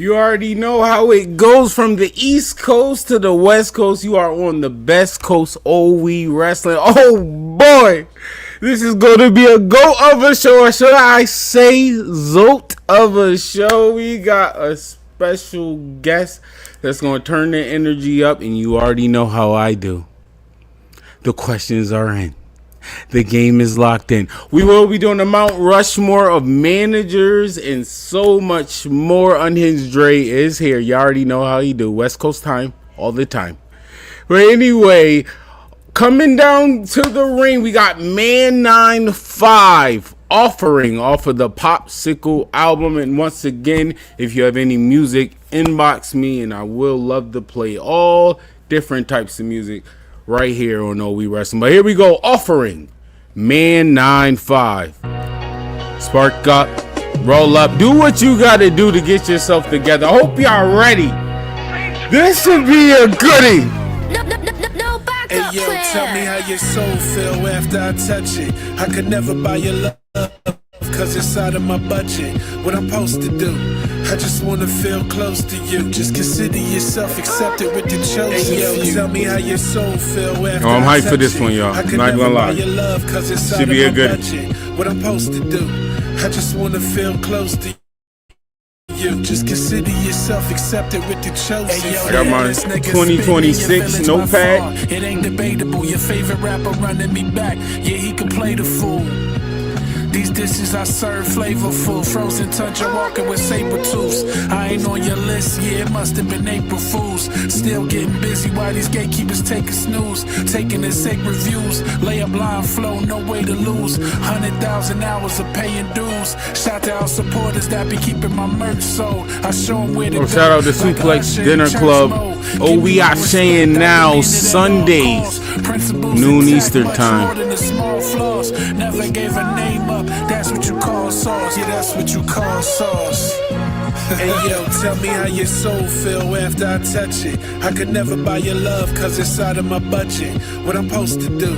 You already know how it goes from the East Coast to the West Coast. You are on the best coast. Oh, we wrestling. Oh, boy. This is going to be a go of a show. Or should I say zote of a show? We got a special guest that's going to turn the energy up. And you already know how I do. The questions are in. The game is locked in. We will be doing the Mount Rushmore of managers and so much more. Unhinged Dre is here. You already know how he do. West Coast time all the time. But anyway, coming down to the ring, we got Man 95 offering off of the Popsicle album. And once again, if you have any music, inbox me and I will love to play all different types of music right here on Oh We Wrasslin. But here we go, offering Man 95. Spark up, roll up, do what you gotta do to get yourself together. I hope y'all ready. This should be a goodie. Hey yo, tell me how your soul feel after I touch it. I could never buy your love, cause it's out of my budget. What I'm supposed to do, I just wanna feel close to you. Just consider yourself accepted with the chosen. Hey yo, tell me how your soul feel after I'm hyped for this one, y'all. I'm not gonna lie. Should be a good budget. What I'm supposed to do, I just wanna feel close to you. Just consider yourself accepted with the chosen. Hey, yo, I got my 2026 notepad. It ain't debatable. Your favorite rapper running me back. Yeah, he can play the fool. These dishes I serve flavorful. Frozen tundra walking with saber tooths. I ain't on your list, yeah, it must have been April Fools. Still getting busy while these gatekeepers take a snooze. Taking in sacred views. Lay a blind flow, no way to lose. 100,000 hours of paying dues. Shout to our supporters that be keeping my merch sold. I show them where to go. Shout out to Suplex Dinner Club. Oh, we are saying now Sundays, noon Eastern time. Never gave a name up. That's what you call sauce. Yeah, that's what you call sauce. Hey yo, tell me how your soul feel after I touch it. I could never buy your love cause it's out of my budget. What I'm supposed to do,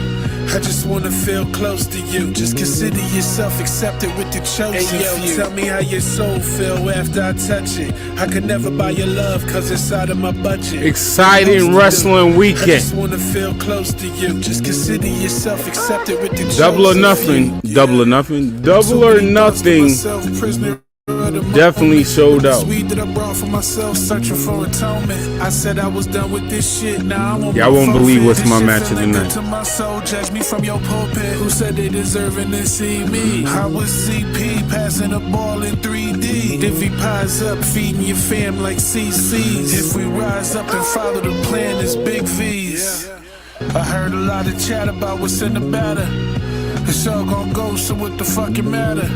I just wanna feel close to you. Just consider yourself accepted with the chosen. Hey yo, tell me how your soul feel after I touch it. I could never buy your love cause it's out of my budget. Exciting wrestling weekend. I just wanna feel close to you. Just consider yourself accepted with the chosen. Double or nothing. Double or nothing. Double or nothing. Definitely showed out. That I brought for myself, searching for atonement. I said I was done with this shit. Now I won't. Y'all won't believe what's my match of the night. To my soul, judge me from your pulpit. Who said they deserving to see me? I was CP passing the ball in 3D. Divvy pies up, feeding your fam like CCs. If we rise up and follow the plan, it's big V's. I heard a lot of chat about what's in the batter. It's all gonna go, so what the fuck it matter?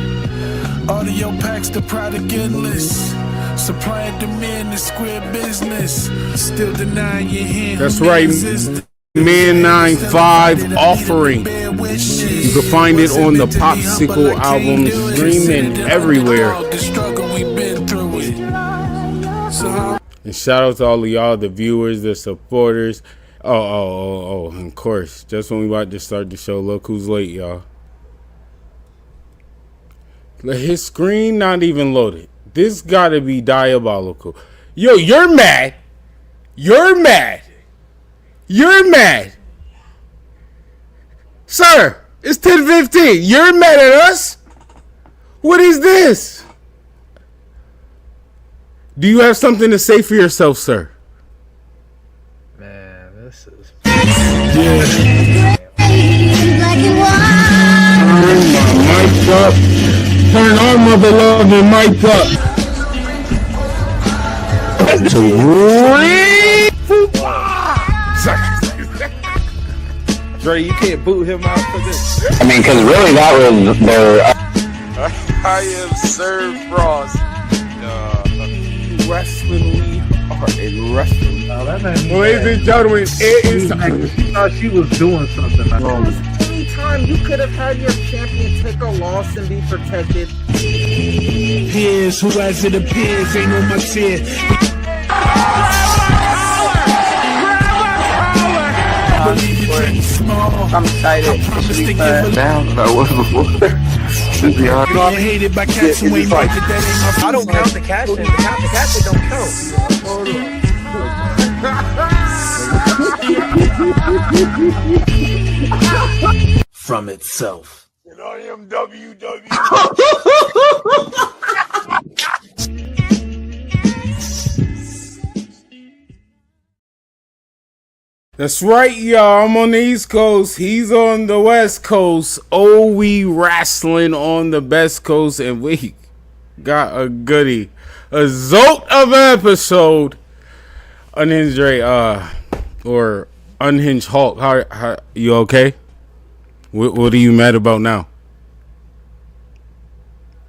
Audio packs, the product endless. Supply and demand is square business. Still denying your hand. That's right. Man 95 offering. You can find it on the Popsicle album, streaming everywhere. And shout out to all of y'all, the viewers, the supporters. Oh, of course. Just when we about to start the show, look who's late, y'all. His screen not even loaded. This gotta be diabolical. Yo, you're mad. You're mad. You're mad. Sir, it's 10:15. You're mad at us? What is this? Do you have something to say for yourself, sir? Man, this is... Yeah. Mic up. Turn our mother loving mic up. Dre, you can't boot him out for this. I mean, because really that was their... I am SIRR FRASS. Wrestling, we are in wrestling. Ladies and gentlemen, it is time. She thought she was doing something. Anytime you could have had your champion take a loss and be protected. Here's who as it appears, ain't on my tier. I'm excited. It should be fun. Down than I was before. Let's be honest. Being hated by cats who ain't like it, that ain't my I don't count the cash in. The cash in don't count. from itself. And I am WW. That's right, y'all. I'm on the East Coast. He's on the West Coast. Oh, we wrestling on the Best Coast, and we got a goodie, a zolt of an episode. Unhinged Dre, or Unhinged Hulk. How you okay? What are you mad about now?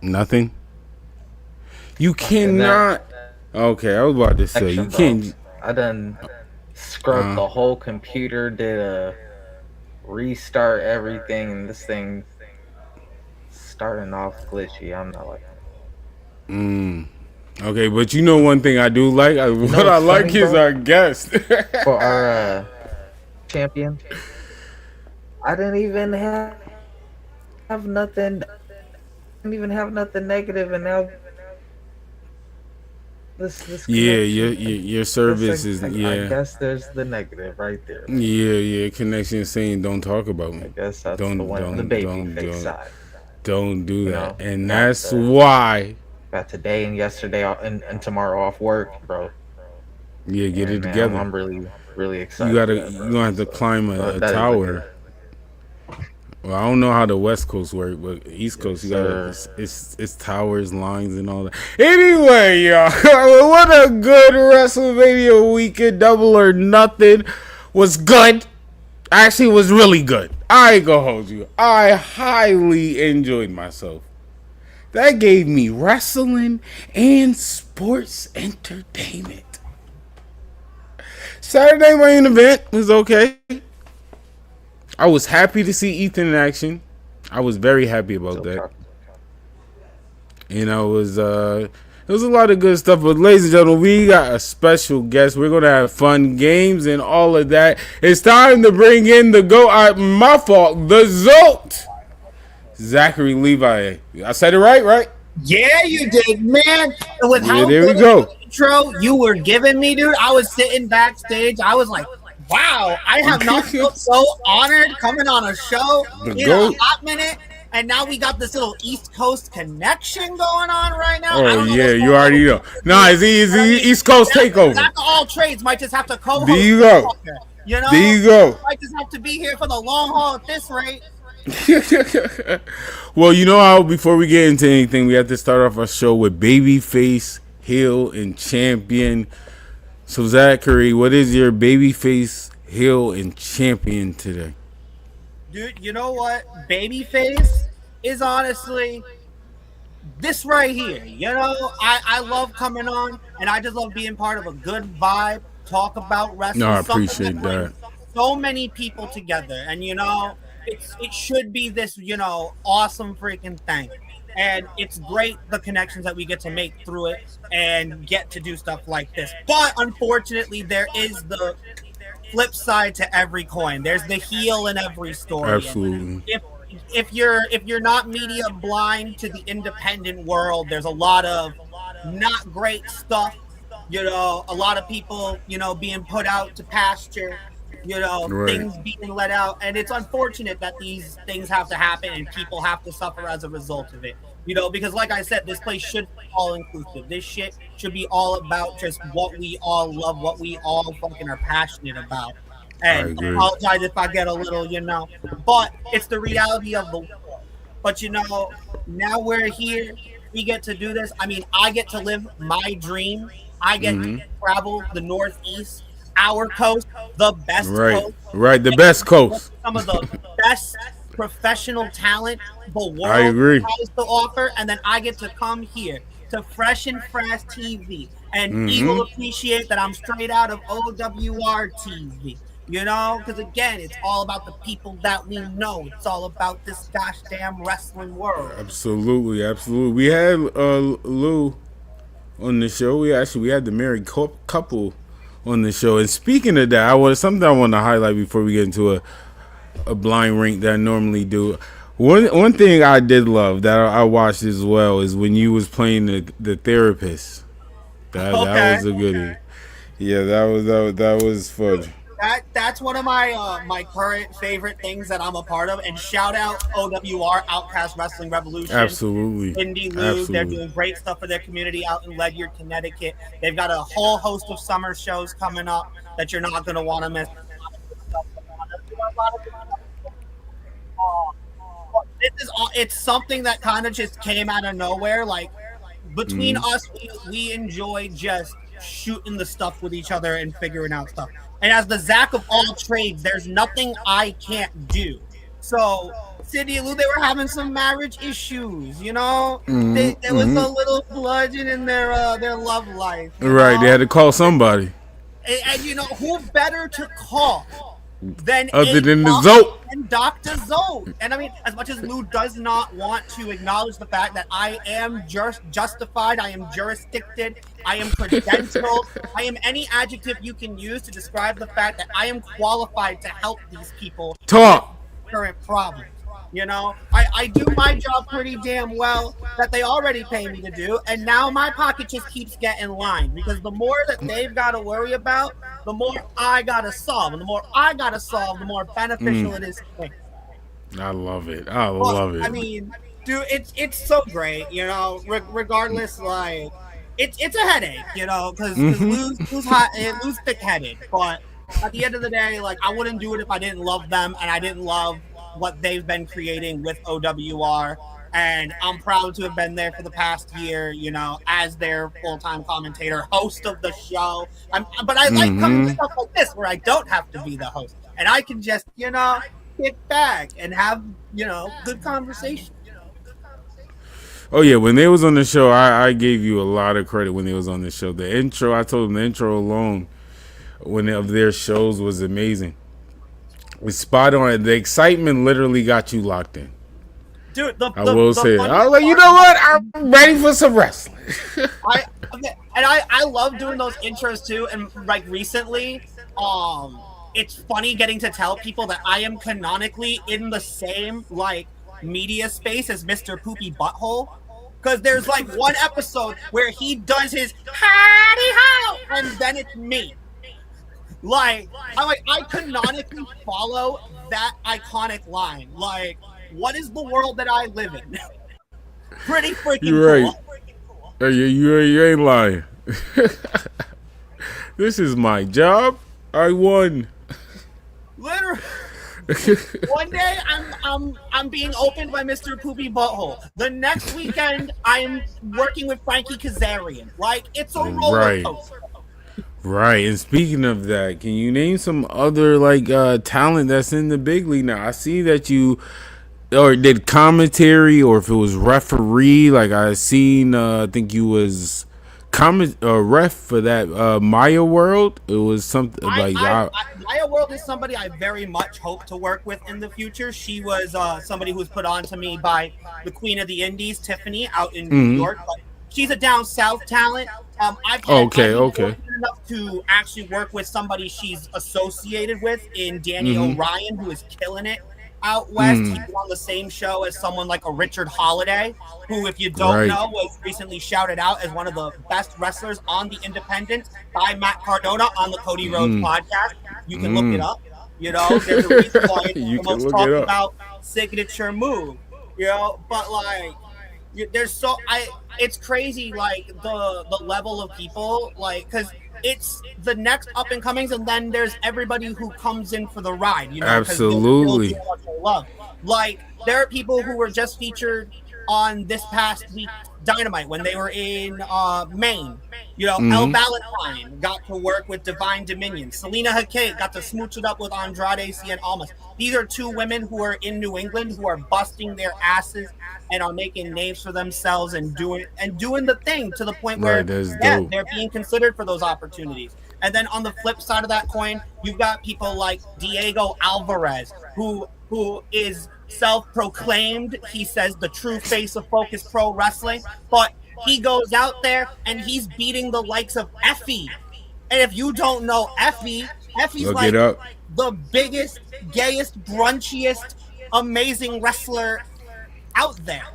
Nothing. You cannot. Okay, I was about to say you can't. I done scrubbed the whole computer, did a restart everything, and this thing starting off glitchy. I'm not like. Okay, but you know one thing I do like. What I like is our guest. For our champion, I didn't even have nothing. Didn't even have nothing negative, and now this Yeah, your service is I guess there's the negative right there. Yeah, connection saying don't talk about me. I guess that's the baby face side. Don't do that, and Got that's why. Got today and yesterday and tomorrow off work, bro. Yeah, get it man, together. I'm really excited. You're gonna have to climb a tower. Well, I don't know how the West Coast work, but East Coast, you gotta it's towers, lines, and all that. Anyway, y'all, what a good WrestleMania weekend. Double or Nothing was good. Actually, was really good. I ain't gonna hold you. I highly enjoyed myself. That gave me wrestling and sports entertainment. Saturday main event was okay. I was happy to see Ethan in action. I was very happy about that. You know, it was a lot of good stuff. But ladies and gentlemen, we got a special guest. We're gonna have fun games and all of that. It's time to bring in the my fault, the Zolt, Zachary Levi. I said it right? Yeah, you did, man. With how there we good go. of an intro you were giving me, dude. I was sitting backstage. I was like, wow, I have not felt so honored coming on a show in a hot minute. And now we got this little East Coast connection going on right now. Oh, yeah, you already know. Nah, it's East Coast takeover. Jack of all trades might just have to co-host. There you go. You know? There you go. Might just have to be here for the long haul at this rate. Well, you know how before we get into anything, we have to start off our show with babyface, heel, and champion. So, Zachary, what is your babyface, heel, and champion today? Dude, you know what? Babyface is honestly this right here. You know, I love coming on, and I just love being part of a good vibe, talk about wrestling. No, I appreciate that. So many people together, and you know, it should be this, you know, awesome freaking thing. And it's great the connections that we get to make through it and get to do stuff like this. But unfortunately, there is the flip side to every coin. There's the heel in every story. Absolutely. If you're not media blind to the independent world, there's a lot of not great stuff. You know, a lot of people, you know, being put out to pasture. You know, things being let out, and it's unfortunate that these things have to happen and people have to suffer as a result of it. You know, because like I said, this place should be all inclusive. This shit should be all about just what we all love, what we all fucking are passionate about. And I apologize if I get a little, you know, but it's the reality of the world. But you know, now we're here. We get to do this. I mean, I get to live my dream. I get to travel the Northeast. Our coast, the best coast. Right, the best coast. Some of the best professional talent the world has to offer. And then I get to come here to Fresh and Frass TV. And he will appreciate that I'm straight out of OWR TV. You know, because again, it's all about the people that we know. It's all about this gosh damn wrestling world. Absolutely. We had Lou on the show. We had the married couple on the show. And speaking of that, something I want to highlight before we get into a blind rank that I normally do. One thing I did love that I watched as well is when you was playing the therapist. That was a goodie. Yeah, that was fun. That's one of my my current favorite things that I'm a part of. And shout out OWR, Outcast Wrestling Revolution. Absolutely. Indie Lou, they're doing great stuff for their community out in Ledyard, Connecticut. They've got a whole host of summer shows coming up that you're not going to want to miss. It's something that kind of just came out of nowhere. Like between us, we enjoy just shooting the stuff with each other and figuring out stuff. And as the Zach of all trades, there's nothing I can't do. So Cindy and Lou, they were having some marriage issues, you know. There was a little bludgeon in their love life. Right, they had to call somebody. And you know who better to call than other than the Zoe and Dr. Zoe. And I mean, as much as Lou does not want to acknowledge the fact that I am justified, I am jurisdicted, I am credentialed, I am any adjective you can use to describe the fact that I am qualified to help these people talk with current problems. You know, I do my job pretty damn well that they already pay me to do, and now my pocket just keeps getting lined because the more that they've got to worry about, the more I got to solve, and the more I got to solve, the more beneficial it is to me. I love it. I love it. I mean, dude, it's so great, you know. Regardless, like it's a headache, you know, because Lou's thick-headed, but at the end of the day, like I wouldn't do it if I didn't love them and I didn't love what they've been creating with OWR, and I'm proud to have been there for the past year, you know, as their full-time commentator, host of the show. But I like coming to stuff like this where I don't have to be the host, and I can just, you know, kick back and have, you know, good conversation. Oh yeah, when they was on the show, I gave you a lot of credit when they was on the show. The intro, I told them the intro alone of their shows was amazing. We spot on. The excitement literally got you locked in. Dude, I will say that. I was like, you know what? I'm ready for some wrestling. I love doing those intros too. And like recently, it's funny getting to tell people that I am canonically in the same like media space as Mr. Poopy Butthole. Because there's like one episode where he does his howdy ho, and then it's me. Like, I canonically follow that iconic line. Like, what is the world that I live in? Pretty freaking You're cool. Right. You ain't lying. This is my job. I won. Literally. One day I'm being opened by Mr. Poopy Butthole. The next weekend I'm working with Frankie Kazarian. Like, it's a roller coaster. Right, and speaking of that, can you name some other like talent that's in the big league now? I see that you or did commentary, or if it was referee. Like I seen, I think you was ref for that Maya World. It was something like Maya World is somebody I very much hope to work with in the future. She was somebody who was put on to me by the Queen of the Indies, Tiffany, out in New York. But she's a down south talent. I've been enough to actually work with somebody she's associated with in Danny O'Ryan, who is killing it out west. He's on the same show as someone like a Richard Holiday, who, if you don't know, was recently shouted out as one of the best wrestlers on the Independent by Matt Cardona on the Cody Rhodes podcast. You can look it up. You know, there's a reason why it's the most talked about signature move. You know, but like, there's it's crazy, like the level of people, like, because it's the next up and comings, and then there's everybody who comes in for the ride, you know. Absolutely. Like, there are people who were just featured on this past week Dynamite when they were in Maine. You know, El Valentine got to work with Divine Dominion. Selena Hakate got to smooch it up with Andrade Cien Almas. These are two women who are in New England who are busting their asses and are making names for themselves and doing the thing to the point where they're being considered for those opportunities. And then on the flip side of that coin, you've got people like Diego Alvarez, who is self-proclaimed, he says, the true face of Focus Pro Wrestling, but he goes out there and he's beating the likes of Effie. And if you don't know Effie's like the biggest, gayest, brunchiest amazing wrestler out there.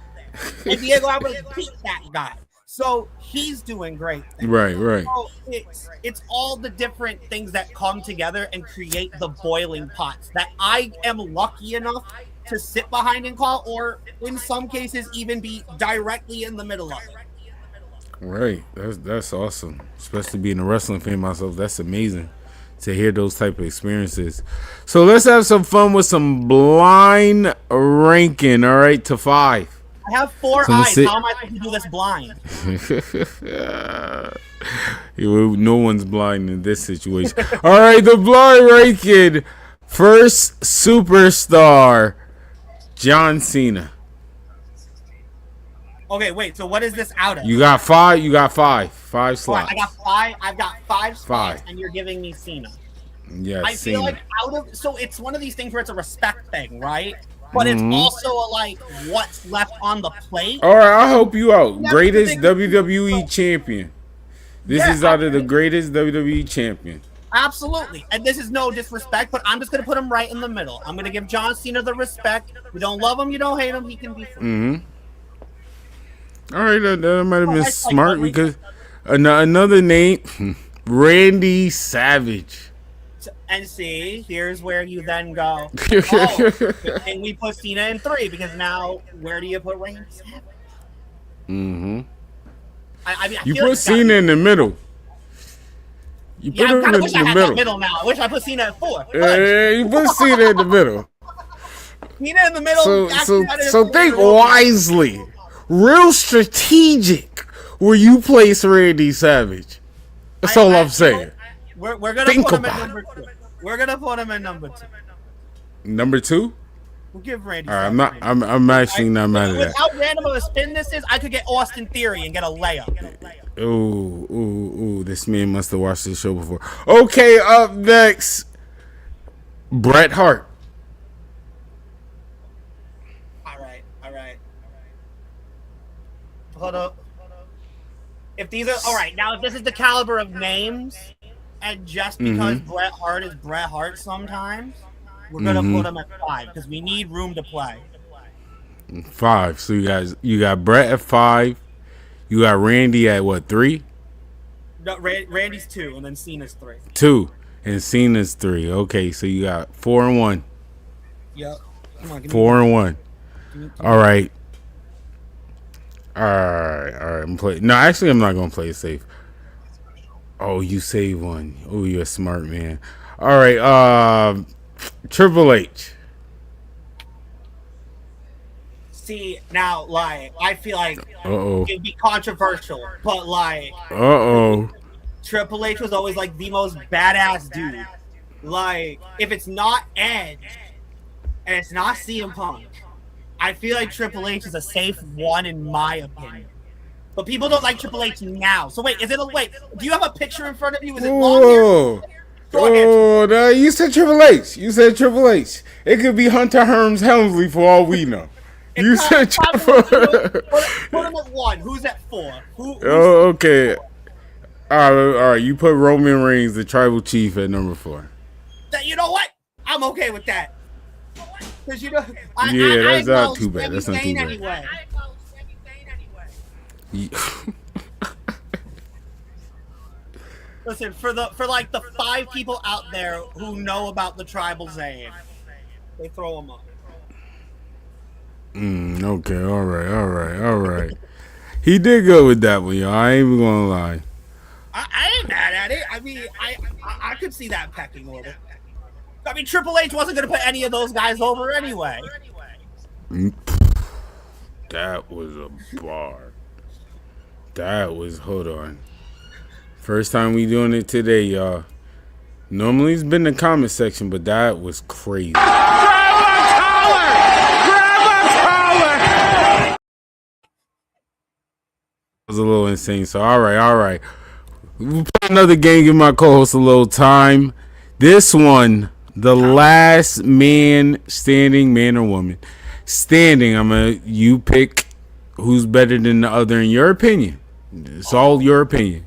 And Diego Alvarez beat that guy. So he's doing great things. Right. So it's all the different things that come together and create the boiling pots that I am lucky enough to sit behind and call, or in some cases even be directly in the middle of it. Right. That's awesome. Especially being a wrestling fan myself. That's amazing to hear those type of experiences. So let's have some fun with some blind ranking. All right, to 5. I have 4 eyes. How am I supposed to do this blind? No one's blind in this situation. All right, the blind ranking. First superstar, John Cena. Okay, wait. So what is this out of? You got 5. You got 5. 5 slots. I got 5. I've got 5 spots, 5. and you're giving me Cena. Yeah, I feel like so it's one of these things where it's a respect thing, right? But it's also like what's left on the plate. All right, I'll help you out. Greatest WWE champion. This is out of the greatest WWE champion. Absolutely. And this is no disrespect, but I'm just going to put him right in the middle. I'm going to give John Cena the respect. You don't love him, you don't hate him, he can be free. All right, that might have been smart because another name, Randy Savage. And see, here's where you then go, oh, and we put Cena in 3 because now where do you put Randy Savage? I mean, you put Cena in the middle. You put him in the middle now. I wish I put Cena at 4. Yeah, you put Cena in the middle. Cena in the middle. So think wisely, real strategic where you place Randy Savage. That's all I'm saying. We're gonna put him in number 2. We're gonna put him in number 2. Number 2? We'll give Randy. All right, I'm actually not mad at that. How random of a spin this is, I could get Austin Theory and get a layup. Ooh, this man must have watched this show before. Okay, up next, Bret Hart. All right. Hold up. If these are all right, now if this is the caliber of names, and just because Bret Hart is Bret Hart sometimes, we're gonna put him at 5 because we need room to play. 5. So you got Bret at 5. You got Randy at what, 3? No, Randy's 2, and then Cena's 3. 2, and Cena's 3. Okay, so you got 4 and 1. Yep. Come on, 4 and 1. All right. I'm playing. No, actually, I'm not gonna play it safe. Oh, you save one. Oh, you're a smart man. All right. Triple H. See, now, like, I feel like it'd be controversial, but like, Triple H was always like the most badass dude. Like, if it's not Edge and it's not CM Punk, I feel like Triple H is a safe one in my opinion. But people don't like Triple H now. So wait, do you have a picture in front of you? Is it long hair? Oh, no, you said Triple H. It could be Hunter Hearns Helmsley for all we know. You said Triple H. Put him at 1. Who's at 4? Okay. All right. You put Roman Reigns, the tribal chief, at number 4. You know what? I'm okay with that. Because that's not too bad. That's not too bad. Anyway. Listen, for like the 5 people out there who know about the tribal Zayn, they throw them up. Okay, all right. He did go with that one, y'all. I ain't even gonna lie. I ain't mad at it. I mean, I could see that pecking order. I mean, Triple H wasn't gonna put any of those guys over anyway. That was a bar. Hold on. First time we doing it today, y'all. Normally it's been the comment section, but that was crazy. Grab a collar! It was a little insane. So all right. We'll play another game, give my co-host a little time. This one, the last man standing, man or woman. Standing, you pick who's better than the other in your opinion. It's all your opinion.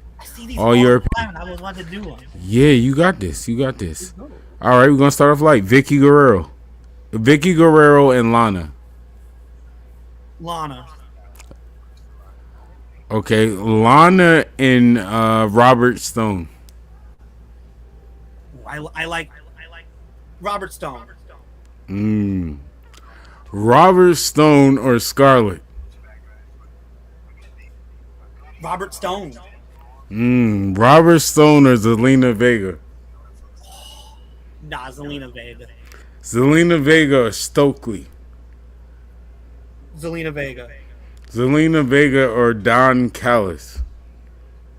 All your opinion. I was about to do one. Yeah, you got this. All right, we're gonna start off light. Vicky Guerrero. Vicky Guerrero and Lana. Lana. Okay, Lana and Robert Stone. I like Robert Stone. Robert Stone or Scarlett? Robert Stone. Robert Stone or Zelina Vega? Nah, Zelina Vega. Zelina Vega or Stokely? Zelina Vega. Zelina Vega or Don Callis?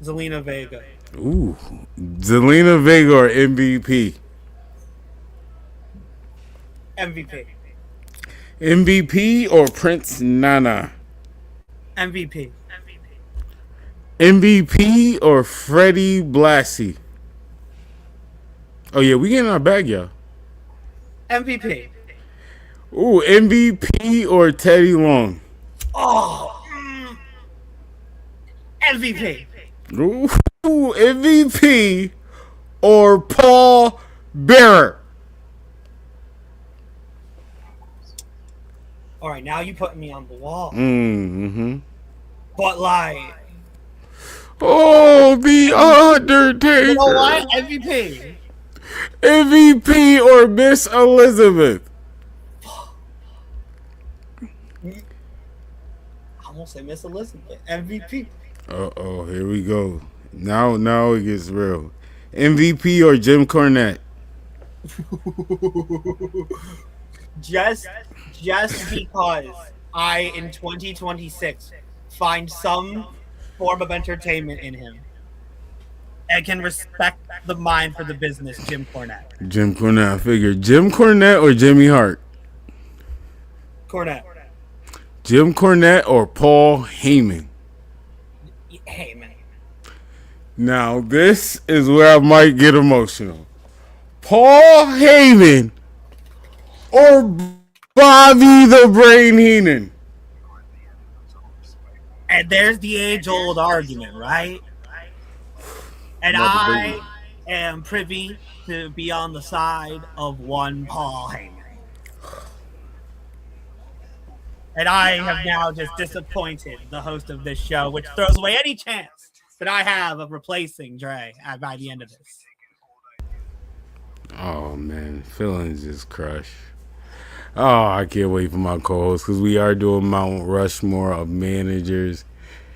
Zelina Vega. Ooh. Zelina Vega or MVP? MVP. MVP or Prince Nana? MVP. MVP or Freddie Blassie? Oh yeah, we getting our bag, y'all. MVP. Ooh, MVP or Teddy Long? Oh. MVP. Ooh, MVP or Paul Bearer? All right, now you putting me on the wall. But like, oh, the Undertaker. you know what? MVP. MVP or Miss Elizabeth? I won't say Miss Elizabeth. MVP. Oh, here we go. Now it gets real. MVP or Jim Cornette? just because I in 2026 find some form of entertainment in him, I can respect the mind for the business, Jim Cornette. Jim Cornette, I figured. Jim Cornette or Jimmy Hart? Cornette. Jim Cornette or Paul Heyman? Heyman. Now, this is where I might get emotional. Paul Heyman or Bobby the Brain Heenan? And there's the age-old argument, right? And I am privy to be on the side of one Paul Heyman. And I have now just disappointed the host of this show, which throws away any chance that I have of replacing Dre by the end of this. Oh, man. Feelings just crush. Oh, I can't wait for my co-host because we are doing Mount Rushmore of managers.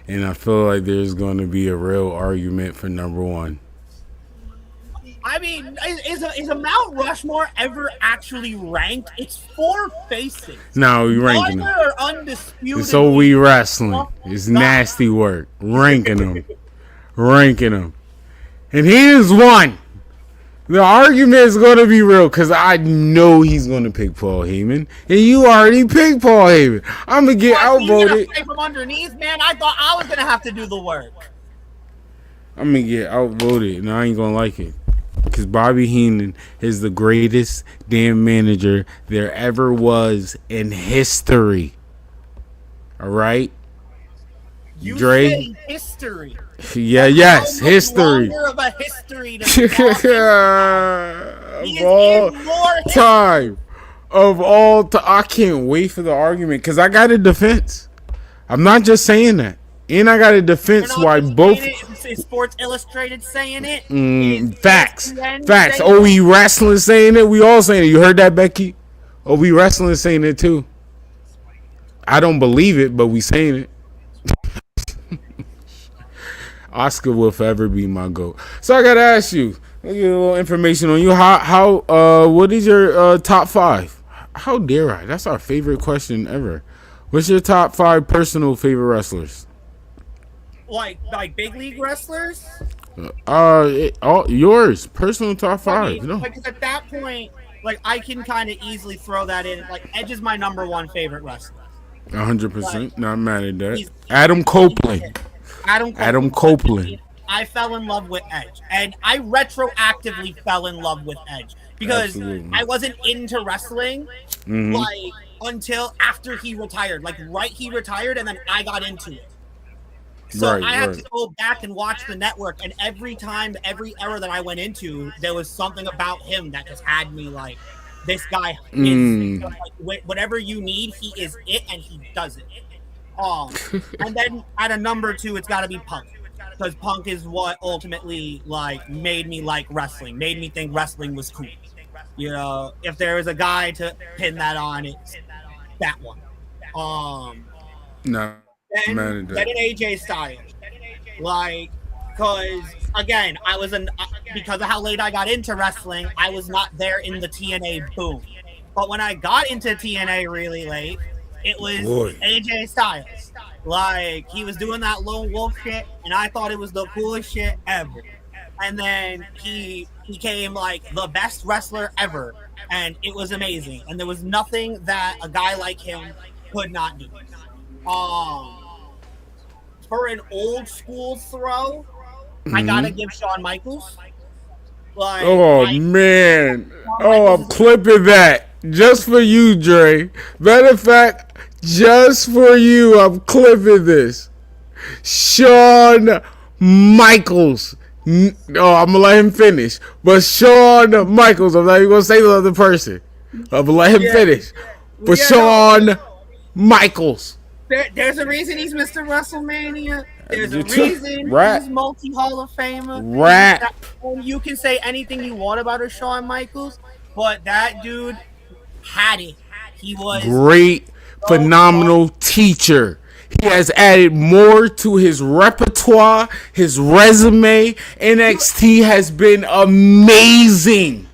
And I feel like there's going to be a real argument for number one. I mean, is a Mount Rushmore ever actually ranked? It's 4 faces. No, we ranking them. Are undisputed. So we wrestling. It's nasty work. Ranking them. And he is one. The argument is going to be real because I know he's going to pick Paul Heyman. And you already picked Paul Heyman. I'm going to get outvoted. From underneath, man. I thought I was going to have to do the work. I'm going to get outvoted and I ain't going to like it. Because Bobby Heenan is the greatest damn manager there ever was in history. All right? You Dre? say history. Yeah, yes, history. Longer of a history of all time. I can't wait for the argument because I got a defense. I'm not just saying that. And I got a defense why both. Is Sports Illustrated saying it? Facts. Oh, We Wrasslin saying it. We all saying it. You heard that, Becky? Oh, We Wrasslin saying it too. I don't believe it, but we saying it. Oscar will forever be my GOAT. So I gotta ask you. Let me get a little information on you. What is your top 5? How dare I? That's our favorite question ever. What's your top 5 personal favorite wrestlers? Like big league wrestlers? Yours personal top 5. I mean, because at that point, like I can kind of easily throw that in. Like Edge is my number 1 favorite wrestler. 100%. Not mad at that. Adam Copeland. I fell in love with Edge, and I retroactively fell in love with Edge because I wasn't into wrestling like until after he retired. He retired, and then I got into it. So I had to go back and watch the network, and every era that I went into, there was something about him that just had me like, This guy is like, whatever you need, he is it, and he does it. And then at a number 2, it's got to be Punk, because Punk is what ultimately like made me like wrestling, made me think wrestling was cool. You know, if there was a guy to pin that on, it's that one. No, Then an AJ Styles, like, because again, I was because of how late I got into wrestling, I was not there in the TNA boom. But when I got into TNA really late, it was AJ Styles. Like, he was doing that lone wolf shit, and I thought it was the coolest shit ever. And then he became like the best wrestler ever, and it was amazing. And there was nothing that a guy like him could not do. For an old school throw, I gotta give Shawn Michaels. Like, man. I'm clipping that just for you, Dre. Matter of fact, just for you, I'm clipping this. Shawn Michaels. I'm gonna let him finish. But Shawn Michaels, I'm not even gonna say the other person. I'm gonna let him finish. But Shawn Michaels. There's a reason he's Mr. WrestleMania. There's a reason he's multi-Hall of Famer. You can say anything you want about a Shawn Michaels, but that dude had it. He was great, phenomenal teacher. He has added more to his repertoire, his resume. NXT has been amazing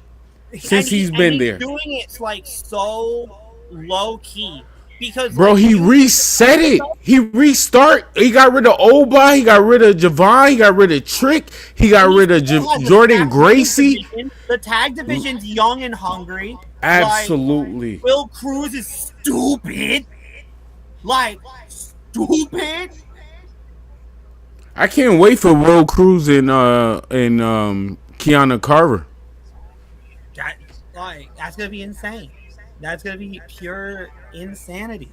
since he's been there. Doing it's like so low key. Because, bro, like, he reset it. He restart. He got rid of Oba. He got rid of Javon. He got rid of Trick. He got rid of Jordan Gracie. The tag division's young and hungry. Absolutely. Like, Will Cruz is stupid. Like, stupid. I can't wait for Will Cruz and Kiana Carver. That's gonna be insane. That's gonna be pure insanity.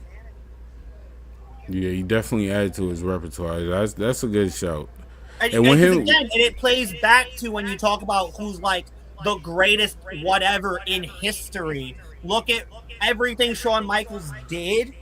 Yeah, he definitely added to his repertoire. That's a good shout. And it plays back to when you talk about who's like the greatest whatever in history. Look at everything Shawn Michaels did.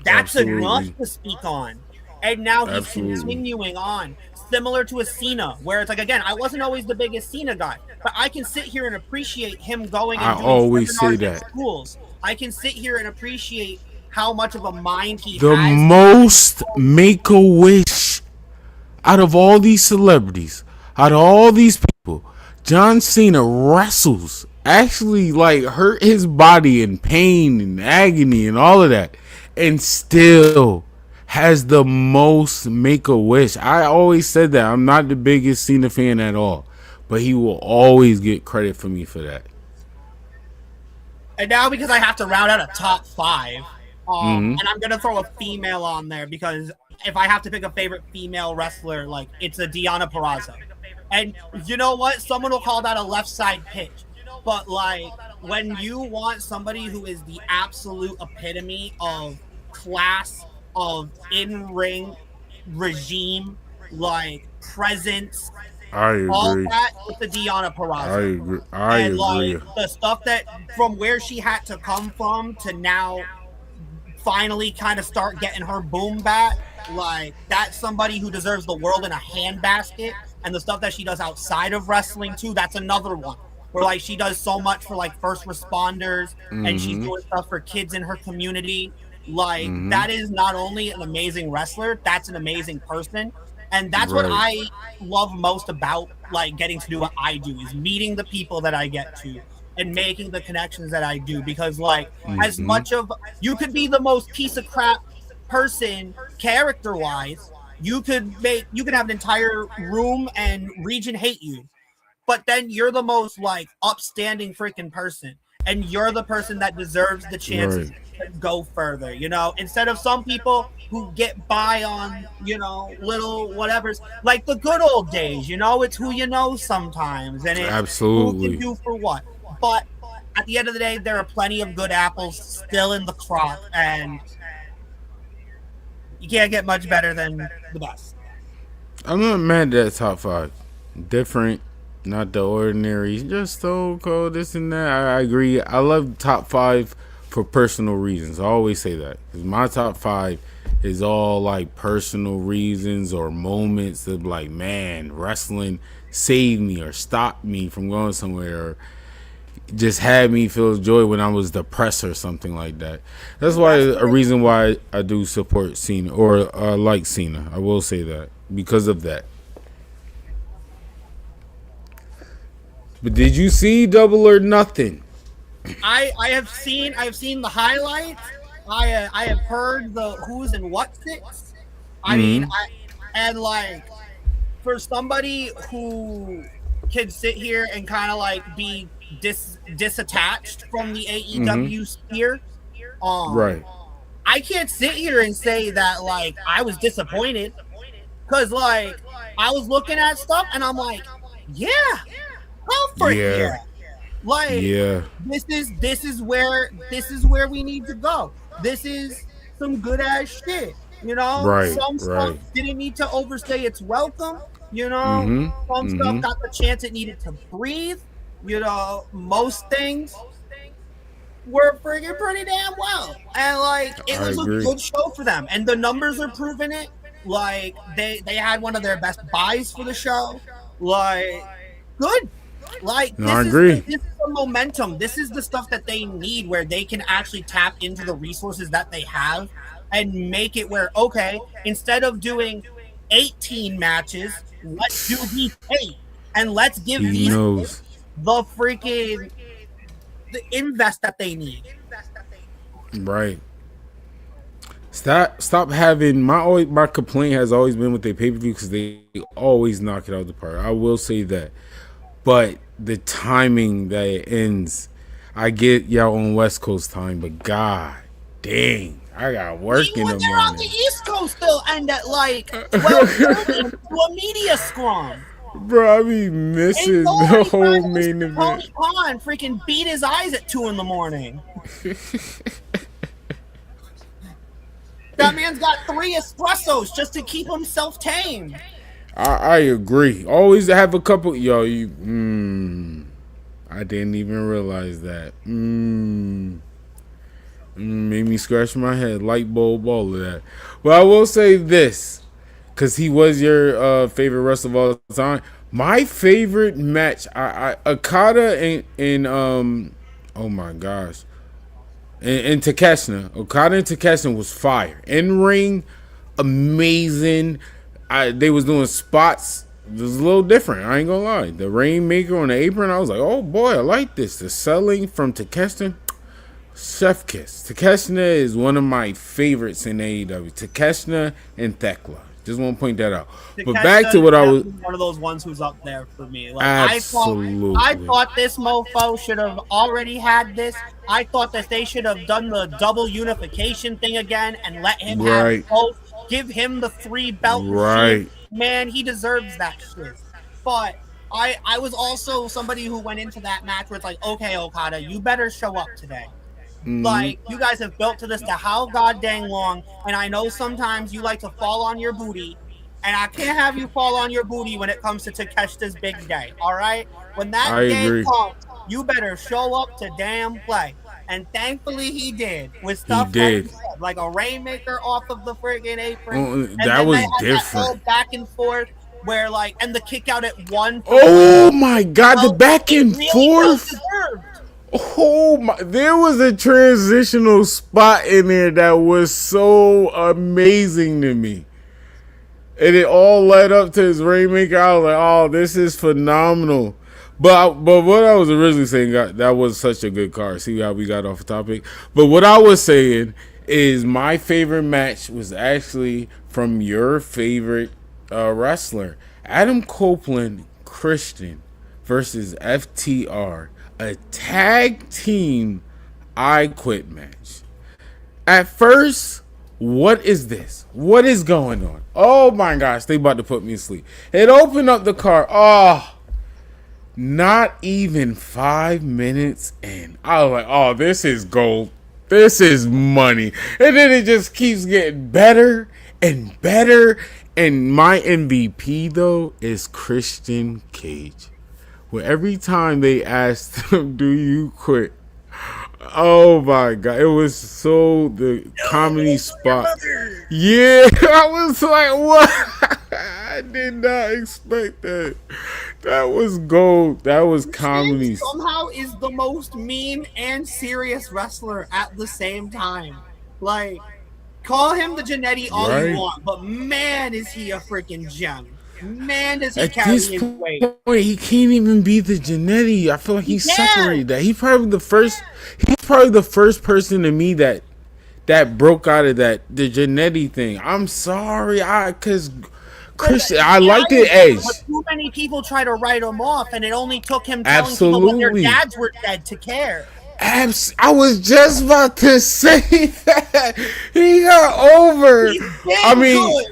That's enough to speak on. And now he's continuing on. Similar to a Cena, where it's like, again, I wasn't always the biggest Cena guy, but I can sit here and appreciate him going and doing always say that. Schools. I can sit here and appreciate how much of a mind he has. The most Make-A-Wish out of all these celebrities, out of all these people, John Cena wrestles, actually like hurt his body in pain and agony and all of that, and still has the most Make-A-Wish. I always said that. I'm not the biggest Cena fan at all, but he will always get credit for me for that. And now, because I have to round out a top 5, and I'm going to throw a female on there, because if I have to pick a favorite female wrestler, like, it's a Deonna Purrazzo. And you know what? Someone will call that a left side pitch. But, like, when you want somebody who is the absolute epitome of class, of in-ring regime, like, presence, I agree. all that with the Deonna Purrazzo. I agree. Like, the stuff that from where she had to come from to now finally kind of start getting her boom back, like, that's somebody who deserves the world in a handbasket. And the stuff that she does outside of wrestling too, that's another one. Where, like, she does so much for, like, first responders, and she's doing stuff for kids in her community. Like, that is not only an amazing wrestler, that's an amazing person. And that's what I love most about, like, getting to do what I do, is meeting the people that I get to and making the connections that I do. Because, like, as much of, you could be the most piece of crap person character-wise, you could have an entire room and region hate you. But then you're the most, like, upstanding freaking person. And you're the person that deserves the chances to go further, you know? Instead of some people who get by on, you know, little whatevers. Like the good old days, you know? It's who you know sometimes. And it's who can do for what. But at the end of the day, there are plenty of good apples still in the crop. And you can't get much better than the best. I'm not mad at that top 5. Different, Not the ordinary, just Stone Cold, this and that. I agree. I love top 5 for personal reasons. I always say that. Because my top 5 is all like personal reasons or moments of like, man, wrestling saved me or stopped me from going somewhere or just had me feel joy when I was depressed or something like that. That's why a reason why I do support Cena or like Cena. I will say that because of that. But did you see Double or Nothing? I have seen the highlights. I have heard the who's and what's it. I mean, and like for somebody who can sit here and kind of like be disattached from the AEW sphere, Right. I can't sit here and say that like I was disappointed because like I was looking at stuff and I'm like, yeah, go for it. Like, this is where we need to go. This is some good ass shit. You know, right, some stuff didn't need to overstay its welcome. You know, some stuff got the chance it needed to breathe. You know, most things were friggin' pretty damn well, and like it was a good show for them, and the numbers are proving it. Like they had one of their best buys for the show. Like good. Like this is the momentum. This is the stuff that they need where they can actually tap into the resources that they have and make it where, okay, instead of doing 18 matches, let's do these 8 and let's give these the freaking invest that they need. Right. Stop having my complaint has always been with their pay-per-view because they always knock it out the park. I will say that. But the timing that it ends, I get y'all on West Coast time, but god dang, I got work in the morning. They're on the East Coast still end at like 12:30 to a media scrum. Bro, I be missing the whole main event. Tony Khan freaking beat his eyes at 2 a.m. That man's got 3 espressos just to keep himself tame. I agree. Always have a couple. Yo, I didn't even realize that. Made me scratch my head. Light bulb, all of that. But I will say this, because he was your favorite wrestler of all time. My favorite match, Okada and oh my gosh, and Takeshita. Okada and Takeshita was fire. In ring, amazing. They was doing spots. It was a little different. I ain't gonna lie. The Rainmaker on the apron, I was like, oh boy, I like this. The selling from Takeshita, chef kiss. Takeshita is one of my favorites in AEW. Takeshita and Thekla. Just want to point that out. Takeshita, but back to what I was. One of those ones who's up there for me. Like, absolutely. I thought this mofo should have already had this. I thought that they should have done the double unification thing again and let him have both. Give him the 3 belt. Right. Man, he deserves that shit. But I was also somebody who went into that match where it's like, okay, Okada, you better show up today. Like, you guys have built to this to how god dang long, and I know sometimes you like to fall on your booty, and I can't have you fall on your booty when it comes to Takeshita's big day, all right? When that day comes, you better show up to damn play. And thankfully he did with stuff like a Rainmaker off of the friggin' apron. That was different. That back and forth where like, and the kick out at 1. Oh my god, the back and forth. Oh my, there was a transitional spot in there that was so amazing to me. And it all led up to his Rainmaker. I was like, oh, this is phenomenal. But what I was originally saying, that was such a good card. See how we got off the topic? But what I was saying is my favorite match was actually from your favorite wrestler, Adam Copeland Christian versus FTR, a tag team I Quit match. At first, what is this? What is going on? Oh my gosh, they about to put me to sleep. It opened up the card. Oh, not even 5 minutes in, I was like, oh, this is gold. This is money. And then it just keeps getting better and better. And my MVP, though, is Christian Cage. Well, every time they asked him, "Do you quit?" Oh my god, it was so the comedy spot. Yeah, I was like, what? I did not expect that. That was gold. That was comedy. Somehow is the most mean and serious wrestler at the same time. Like, call him the Jannetty all you want, but man, is he a freaking gem. Man, does he carry his weight. He can't even be the Jannetty. I feel like he's separated that. He's probably the first person to me that broke out of the Jannetty thing. I'm sorry, because Christian, I liked it Edge. But too many people try to write him off, and it only took him telling people when their dads were dead to care. I was just about to say that he got over. I mean,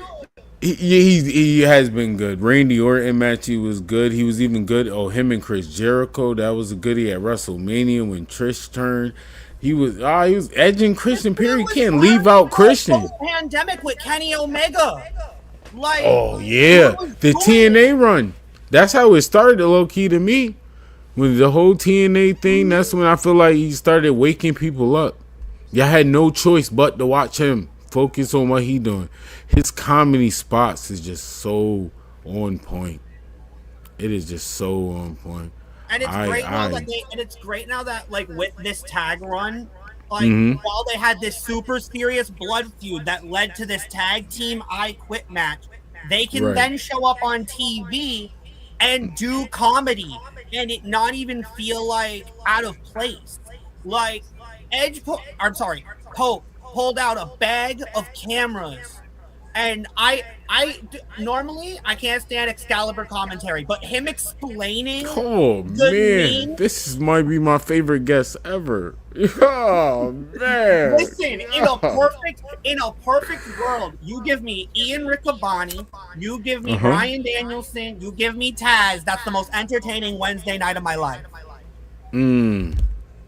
he has been good. Randy Orton match, he was good. He was even good. Oh, him and Chris Jericho, that was a goodie at WrestleMania when Trish turned. He was Edge and Christian. Period. Can't leave out Christian. Pandemic with Kenny Omega. Like, oh yeah, the TNA run. That's how it started, low key to me. When the whole TNA thing, that's when I feel like he started waking people up. Y'all had no choice but to watch him. Focus on what he doing. His comedy spots is just so on point. It is just so on point. And it's great now that like with this tag run, like while they had this super serious blood feud that led to this tag team I Quit match, they can then show up on TV and do comedy and it not even feel like out of place. Like Pope pulled out a bag of cameras, and I normally I can't stand Excalibur commentary, but him explaining this might be my favorite guest ever. Oh man. Listen, in a perfect world, you give me Ian Riccaboni, you give me Bryan Danielson, you give me Taz. That's the most entertaining Wednesday night of my life.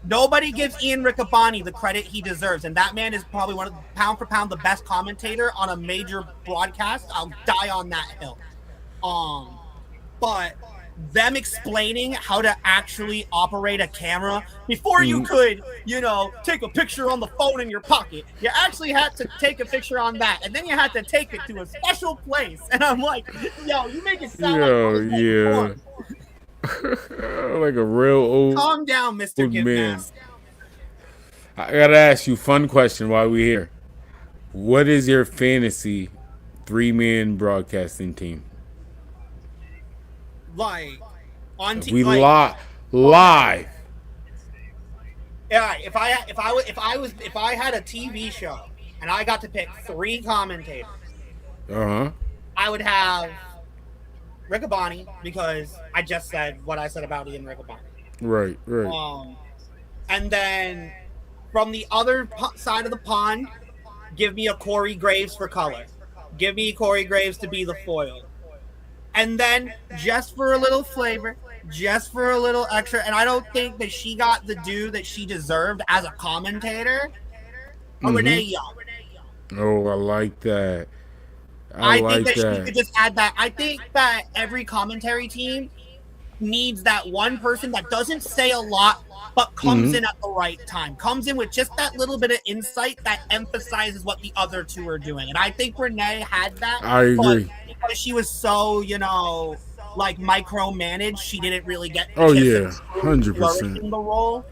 Nobody gives Ian Riccaboni the credit he deserves, and that man is probably one of the pound for pound the best commentator on a major broadcast. I'll die on that hill. But them explaining how to actually operate a camera before you could, take a picture on the phone in your pocket. You actually had to take a picture on that, and then you had to take it to a special place. And I'm like, yo, you make it sound like like a real old. Calm down, Mr. Gymnast. I gotta ask you, fun question while we're here. What is your fantasy 3-man broadcasting team? Like on TV, live. Yeah, if I had a TV show and I got to pick 3 commentators, I would have Riccaboni, because I just said what I said about Ian Riccaboni. Right. And then from the other side of the pond, give me a Corey Graves for color. Give me Corey Graves to be the foil. And then just for a little flavor, just for a little extra, and I don't think that she got the due that she deserved as a commentator, Renee Young. Oh, I like that. I think that she could just add that. I think that every commentary team needs that one person that doesn't say a lot, but comes in at the right time. Comes in with just that little bit of insight that emphasizes what the other two are doing. And I think Renee had that. I agree. Because she was so, like micromanaged, she didn't really get 100% in the role.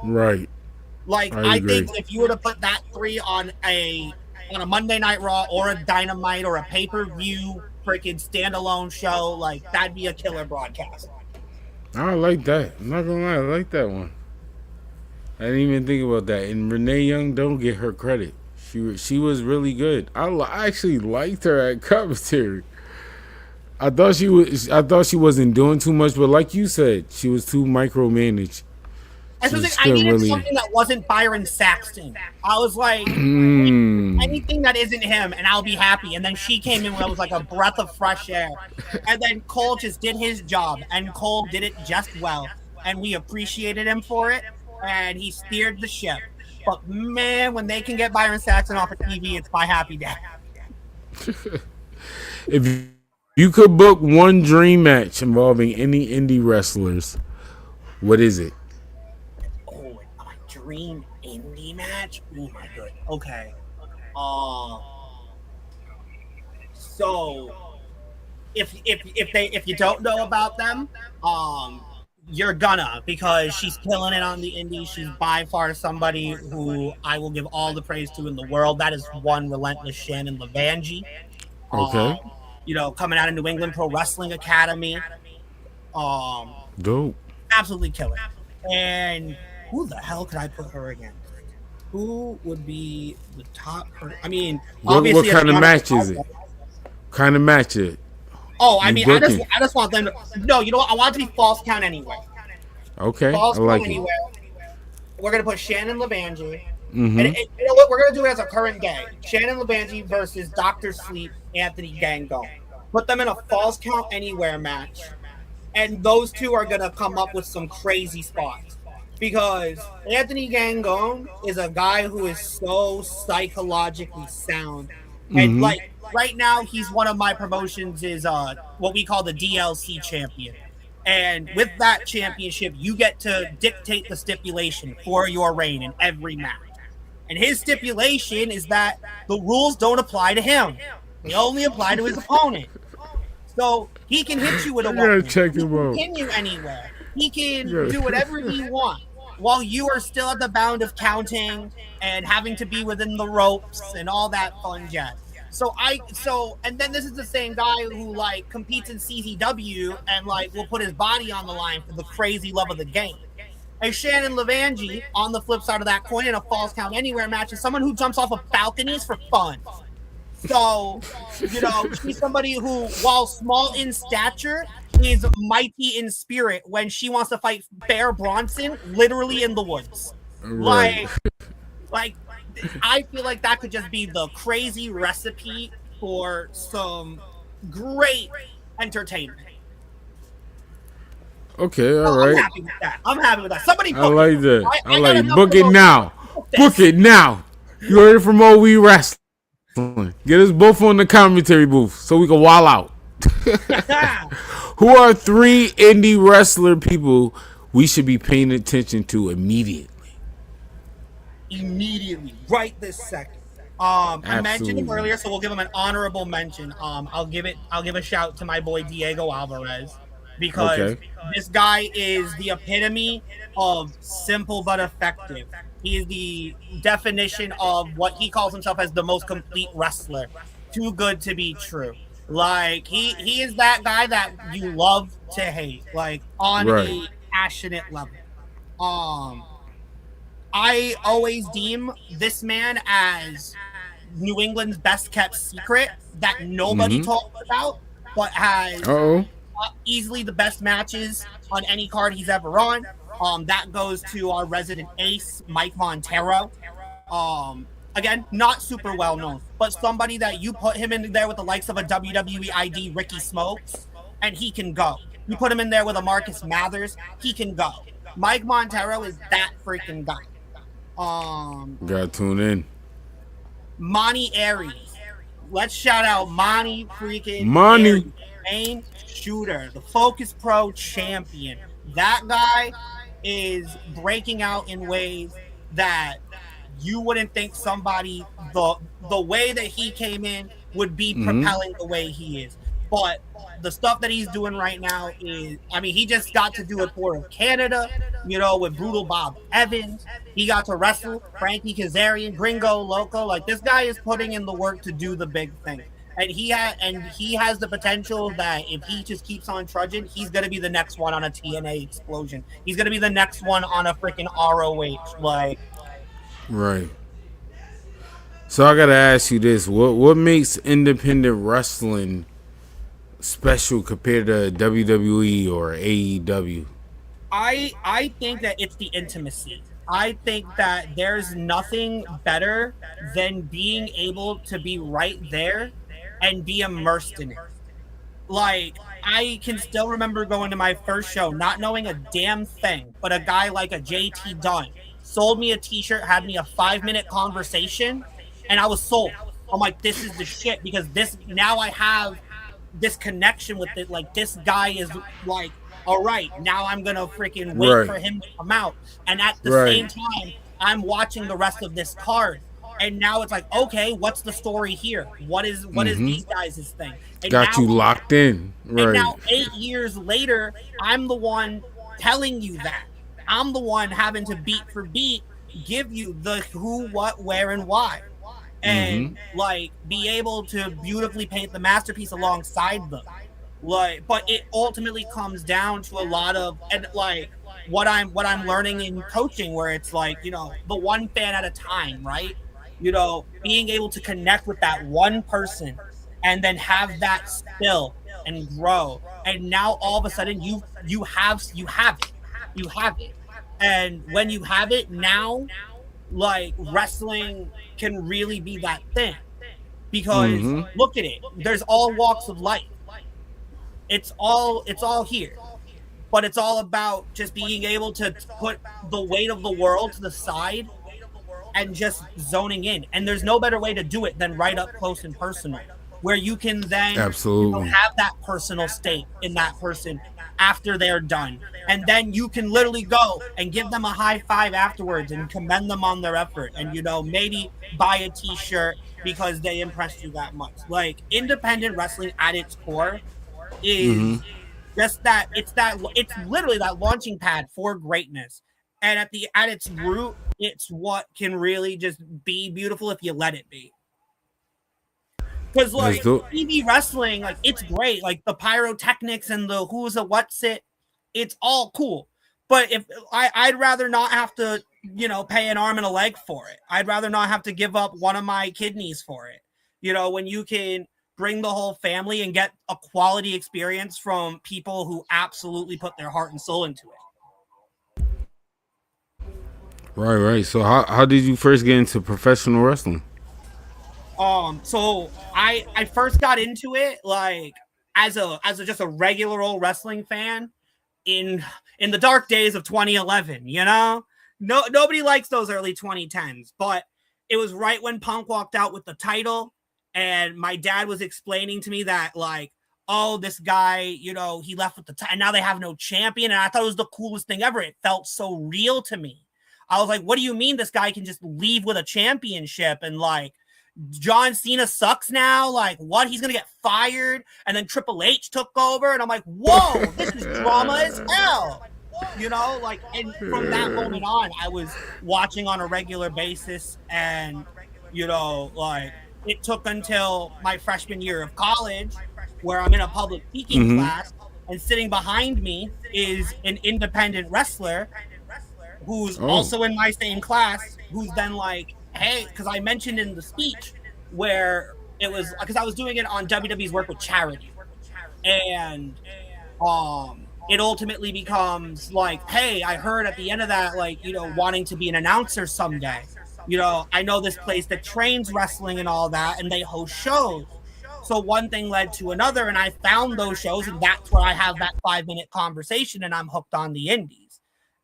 Right. Like I think if you were to put that 3 on a Monday Night Raw or a Dynamite or a pay-per-view freaking standalone show, like that'd be a killer broadcast. I like that. I'm not gonna lie, I like that one. I didn't even think about that. And Renee Young, don't get her credit. She was really good. I actually liked her at commentary. I thought she wasn't doing too much, but like you said, she was too micromanaged. I needed something that wasn't Byron Saxton. I was like, anything that isn't him, and I'll be happy. And then she came in with like a breath of fresh air. And then Cole just did his job, and Cole did it just well. And we appreciated him for it, and he steered the ship. But man, when they can get Byron Saxton off of TV, it's my happy day. If You could book one dream match involving any indie wrestlers. What is it? Oh, my dream indie match. Oh my god. Okay. So if you don't know about them, you're gonna, because she's killing it on the indies. She's by far somebody who I will give all the praise to in the world. That is one relentless Shannon Levangie. Okay. Coming out of New England Pro Wrestling Academy. Dope. Absolutely killer. And who the hell could I put her against? Who would be the top? I mean, obviously, what kind of match is it? Kind of match it. Oh, I mean, I just want them to. No, you know what? I want it to be false count anyway. Okay, false I like count it. anywhere. We're gonna put Shannon Levangie. Mm-hmm. And you know what? We're gonna do it as a current day. Shannon Levangie versus Dr. Sleep, Anthony Gango. Put them in a false count anywhere match, and those two are gonna come up with some crazy spots. Because Anthony Gango is a guy who is so psychologically sound, and like right now, he's one of my promotions is what we call the DLC champion. And with that championship, you get to dictate the stipulation for your reign in every match. And his stipulation is that the rules don't apply to him. They only apply to his opponent. So he can hit you with a one. Check him out. He can pin you anywhere. He can do whatever he wants, while you are still at the bound of counting and having to be within the ropes and all that fun jazz. And then this is the same guy who like competes in CZW and like will put his body on the line for the crazy love of the game. And Shannon Levangie, on the flip side of that coin, in a falls count anywhere match, is someone who jumps off of balconies for fun. So, she's somebody who, while small in stature, is mighty in spirit when she wants to fight Bear Bronson, literally in the woods. Right. Like I feel like that could just be the crazy recipe for some great entertainment. Okay, all right. I'm happy with that. Somebody book I like it. that. I like it. got Book enough it now. Book it now. You heard it from We Wrasslin. Get us both on the commentary booth so we can wall out. Who are 3 indie wrestler people we should be paying attention to immediately? Right this second. I mentioned him earlier, so we'll give him an honorable mention. I'll give a shout to my boy Diego Alvarez, because this guy is the epitome of simple but effective. He is the definition of what he calls himself as the most complete wrestler. Too good to be true. Like he is that guy that you love to hate, like on a passionate level. I always deem this man as New England's best kept secret that nobody talks about, but has easily the best matches on any card he's ever on. That goes to our resident ace, Mike Montero. Again, not super well known, but somebody that you put him in there with the likes of a WWE ID Ricky Smokes, and he can go. You put him in there with a Marcus Mathers, he can go. Mike Montero is that freaking guy. Gotta tune in. Monty Aries. Let's shout out Monty freaking Aries, main shooter, the Focus Pro champion. That guy is breaking out in ways that you wouldn't think somebody the way that he came in would be propelling the way he is. But the stuff that he's doing right now is, I mean, he just got to do it for Canada, with Brutal Bob Evans. He got to wrestle Frankie Kazarian, Gringo Loco. Like, this guy is putting in the work to do the big thing. And he has the potential that if he just keeps on trudging, he's going to be the next one on a TNA explosion. He's going to be the next one on a freaking ROH. Like, right. So I got to ask you this. What makes independent wrestling special compared to WWE or AEW? I think that it's the intimacy. I think that there's nothing better than being able to be right there and be immersed in it. Like, I can still remember going to my first show, not knowing a damn thing, but a guy like a JT Dunn sold me a t-shirt, had me a 5-minute conversation, and I was sold. I'm like, this is the shit, because now I have this connection with it. Like, this guy is like, all right, now I'm gonna freaking wait for him to come out. And at the same time, I'm watching the rest of this card. And now it's like, okay, what's the story here? What is these guys' thing? And got now, you locked in. Right. And now 8 years later, I'm the one telling you that. I'm the one having to beat for beat give you the who, what, where, and why. And like be able to beautifully paint the masterpiece alongside them. Like, but it ultimately comes down to a lot of, and like what I'm learning in coaching, where it's like, you know, the one fan at a time, right? You know, being able to connect with that one person and then have that spill and grow. And now all of a sudden you have it. And when you have it now, like, wrestling can really be that thing. Because look at it. There's all walks of life. It's all here. But it's all about just being able to put the weight of the world to the side and just zoning in. And there's no better way to do it than right up close and personal, where you can then have that personal stake in that person after they're done. And then you can literally go and give them a high five afterwards and commend them on their effort. And, you know, maybe buy a t-shirt because they impressed you that much. Like, independent wrestling at its core is just that. It's literally that launching pad for greatness. And at its root, it's what can really just be beautiful if you let it be. Because like TV wrestling, like, it's great, like the pyrotechnics and the who's a what's it, it's all cool. But if I'd rather not have to, you know, pay an arm and a leg for it. I'd rather not have to give up one of my kidneys for it. You know, when you can bring the whole family and get a quality experience from people who absolutely put their heart and soul into it. Right. So how did you first get into professional wrestling? So I first got into it like as just a regular old wrestling fan in the dark days of 2011, you know? Nobody likes those early 2010s, but it was right when Punk walked out with the title, and my dad was explaining to me that, like, oh, this guy, you know, he left with the title and now they have no champion. And I thought it was the coolest thing ever. It felt so real to me. I was like, what do you mean this guy can just leave with a championship? And like, John Cena sucks now? Like, what? He's going to get fired? And then Triple H took over. And I'm like, whoa, this is drama as hell. You know, like, and from that moment on, I was watching on a regular basis. And, you know, like, it took until my freshman year of college where I'm in a public speaking class, and sitting behind me is an independent wrestler who's also in my same class, who's then like, hey, because I mentioned in the speech where it was, because I was doing it on WWE's work with charity. And it ultimately becomes like, hey, I heard at the end of that, like, you know, wanting to be an announcer someday. You know, I know this place that trains wrestling and all that, and they host shows. So one thing led to another, and I found those shows, and that's where I have that 5-minute conversation, and I'm hooked on the indies.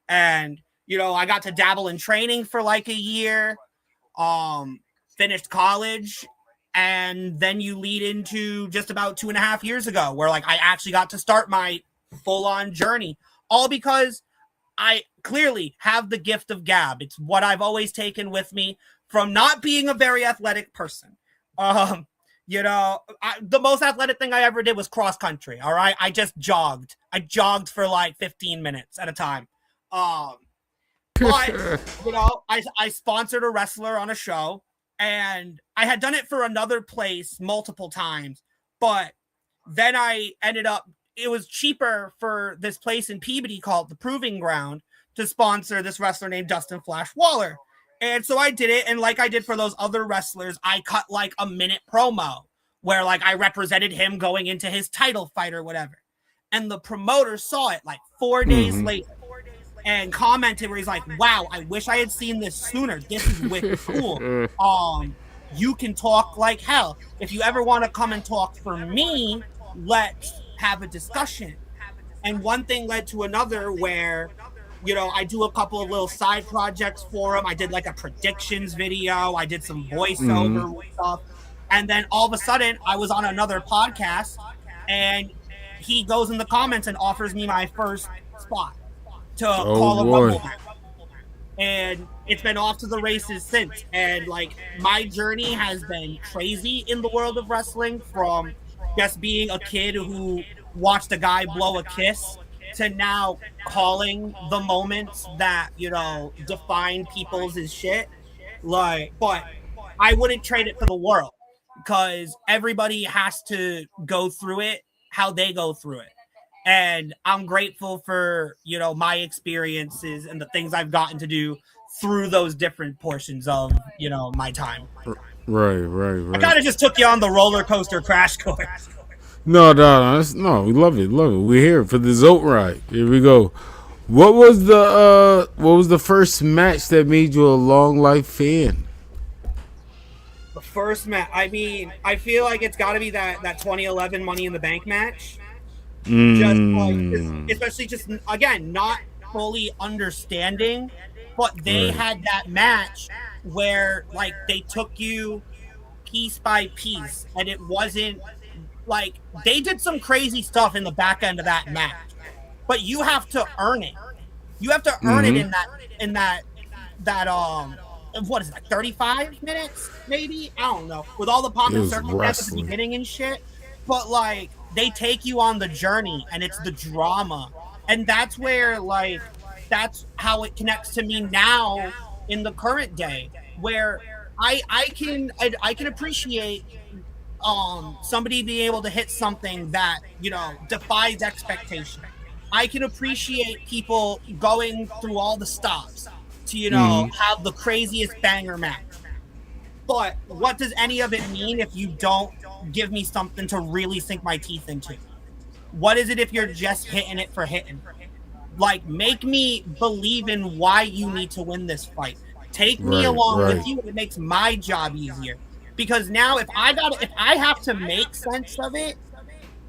And, you know, I got to dabble in training for like a year, finished college, and then you lead into just about 2.5 years ago where, like, I actually got to start my full-on journey, all because I clearly have the gift of gab. It's what I've always taken with me from not being a very athletic person. You know, the most athletic thing I ever did was cross country. All right. I just jogged. I jogged for like 15 minutes at a time. But, you know, I sponsored a wrestler on a show, and I had done it for another place multiple times. But then I ended up, it was cheaper for this place in Peabody called The Proving Ground to sponsor this wrestler named Dustin Flash Waller. And so I did it. And like I did for those other wrestlers, I cut like a minute promo where like I represented him going into his title fight or whatever. And the promoter saw it like 4 days later and commented where he's like, wow, I wish I had seen this sooner. This is wicked cool. You can talk like hell. If you ever want to come and talk for me, let's have a discussion. And one thing led to another where, you know, I do a couple of little side projects for him. I did like a predictions video. I did some voiceover stuff. And then all of a sudden I was on another podcast and he goes in the comments and offers me my first spot to Oh call a boy. Rumble match. And it's been off to the races since. And like my journey has been crazy in the world of wrestling, from just being a kid who watched a guy blow a kiss to now calling the moments that, you know, define people's as shit. Like, but I wouldn't trade it for the world, because everybody has to go through it how they go through it. And I'm grateful for, you know, my experiences and the things I've gotten to do through those different portions of, you know, my time. Right. I kind of just took you on the roller coaster crash course. No, we love it. We're here for the Zote ride. Here we go. What was the first match that made you a long life fan? The first match, I mean, I feel like it's got to be that 2011 Money in the Bank match. Just like, especially just again, not fully understanding, but they had that match where like they took you piece by piece, and it wasn't like they did some crazy stuff in the back end of that match, but you have to earn it. You have to earn it in that what is it, like 35 minutes maybe? I don't know, with all the pomp and circumstance at the beginning and shit. But like they take you on the journey, and it's the drama, and that's where like that's how it connects to me now in the current day, where I can appreciate somebody being able to hit something that, you know, defies expectation. I can appreciate people going through all the stops to, you know, have the craziest banger match. But what does any of it mean if you don't give me something to really sink my teeth into? What is it if you're just hitting it for hitting? Like, make me believe in why you need to win this fight. Take me along with you, and it makes my job easier. Because now if I have to make sense of it,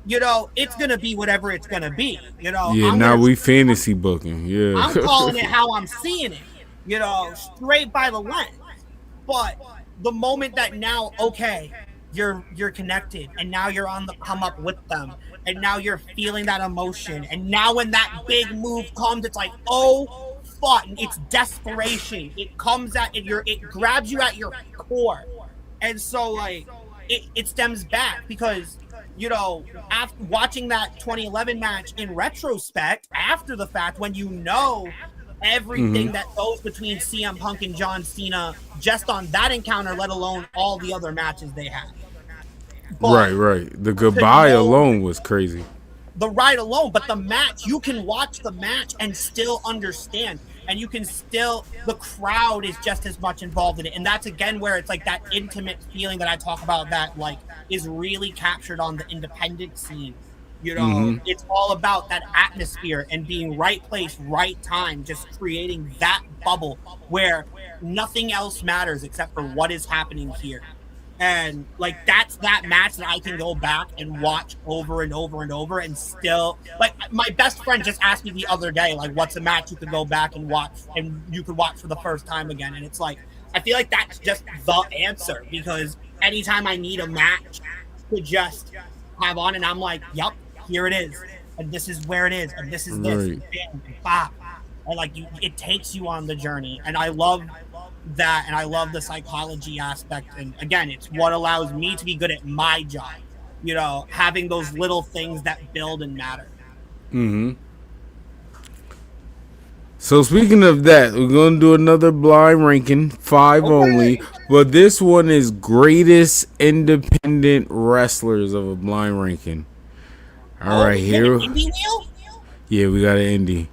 you know, it's gonna be whatever it's gonna be. You know, now we fantasy booking. Yeah, I'm calling it how I'm seeing it. You know, straight by the lens. But the moment that now, okay, you're connected, and now you're on the come up with them, and now you're feeling that emotion, and now when that big move comes, it's like, oh fuck, it's desperation. It comes at it grabs you at your core. And so like it stems back, because, you know, after watching that 2011 match in retrospect, after the fact, when you know everything that goes between CM Punk and John Cena just on that encounter, let alone all the other matches they had. But right. The goodbye alone was crazy. The ride alone, but the match, you can watch the match and still understand, and you can still, the crowd is just as much involved in it. And that's again where it's like that intimate feeling that I talk about that like is really captured on the independent scene. You know, it's all about that atmosphere and being right place, right time, just creating that bubble where nothing else matters except for what is happening here. And like that's that match that I can go back and watch over and over and over, and still, like, my best friend just asked me the other day, like, what's a match you could go back and watch and you could watch for the first time again? And it's like, I feel like that's just the answer, because anytime I need a match to just have on, and I'm like, yep, here it is, and this is where it is, and this is this, and bop. And like it takes you on the journey, and I love that, and I love the psychology aspect. And again, it's what allows me to be good at my job, you know, having those little things that build and matter. So speaking of that, we're gonna do another blind ranking, 5 only, but this one is greatest independent wrestlers of a blind ranking. All right, here. Indie wheel? Yeah, we got an indie.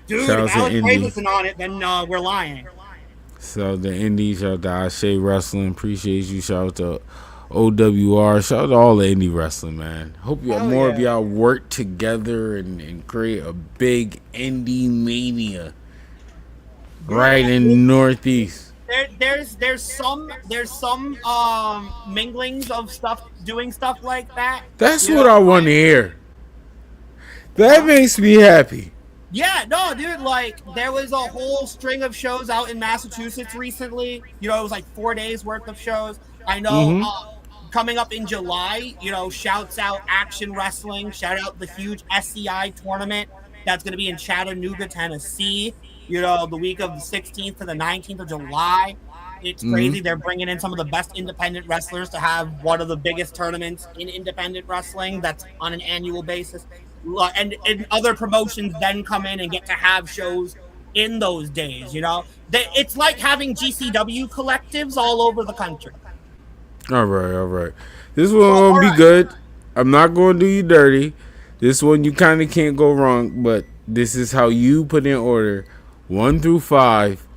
Dude, if Alex Ray wasn't on it, then we're lying. Shout out to Indie, shout out to Ashe Wrestling, appreciate you. Shout out to OWR, shout out to all the indie wrestling, man. Hope more of y'all work together and create a big indie mania right in Northeast. There's some minglings of stuff, doing stuff like that. That's what I want to hear. That makes me happy. Yeah, no, dude, like, there was a whole string of shows out in Massachusetts recently. You know, it was like 4 days worth of shows. I know coming up in July, you know, shouts out Action Wrestling, shout out the huge SCI tournament that's going to be in Chattanooga, Tennessee, you know, the week of the 16th to the 19th of July. It's crazy. They're bringing in some of the best independent wrestlers to have one of the biggest tournaments in independent wrestling that's on an annual basis. And other promotions then come in and get to have shows in those days, you know. It's like having GCW collectives all over the country. All right. This one gonna be good. I'm not gonna do you dirty. This one you kind of can't go wrong, but this is how you put in order 1 through 5.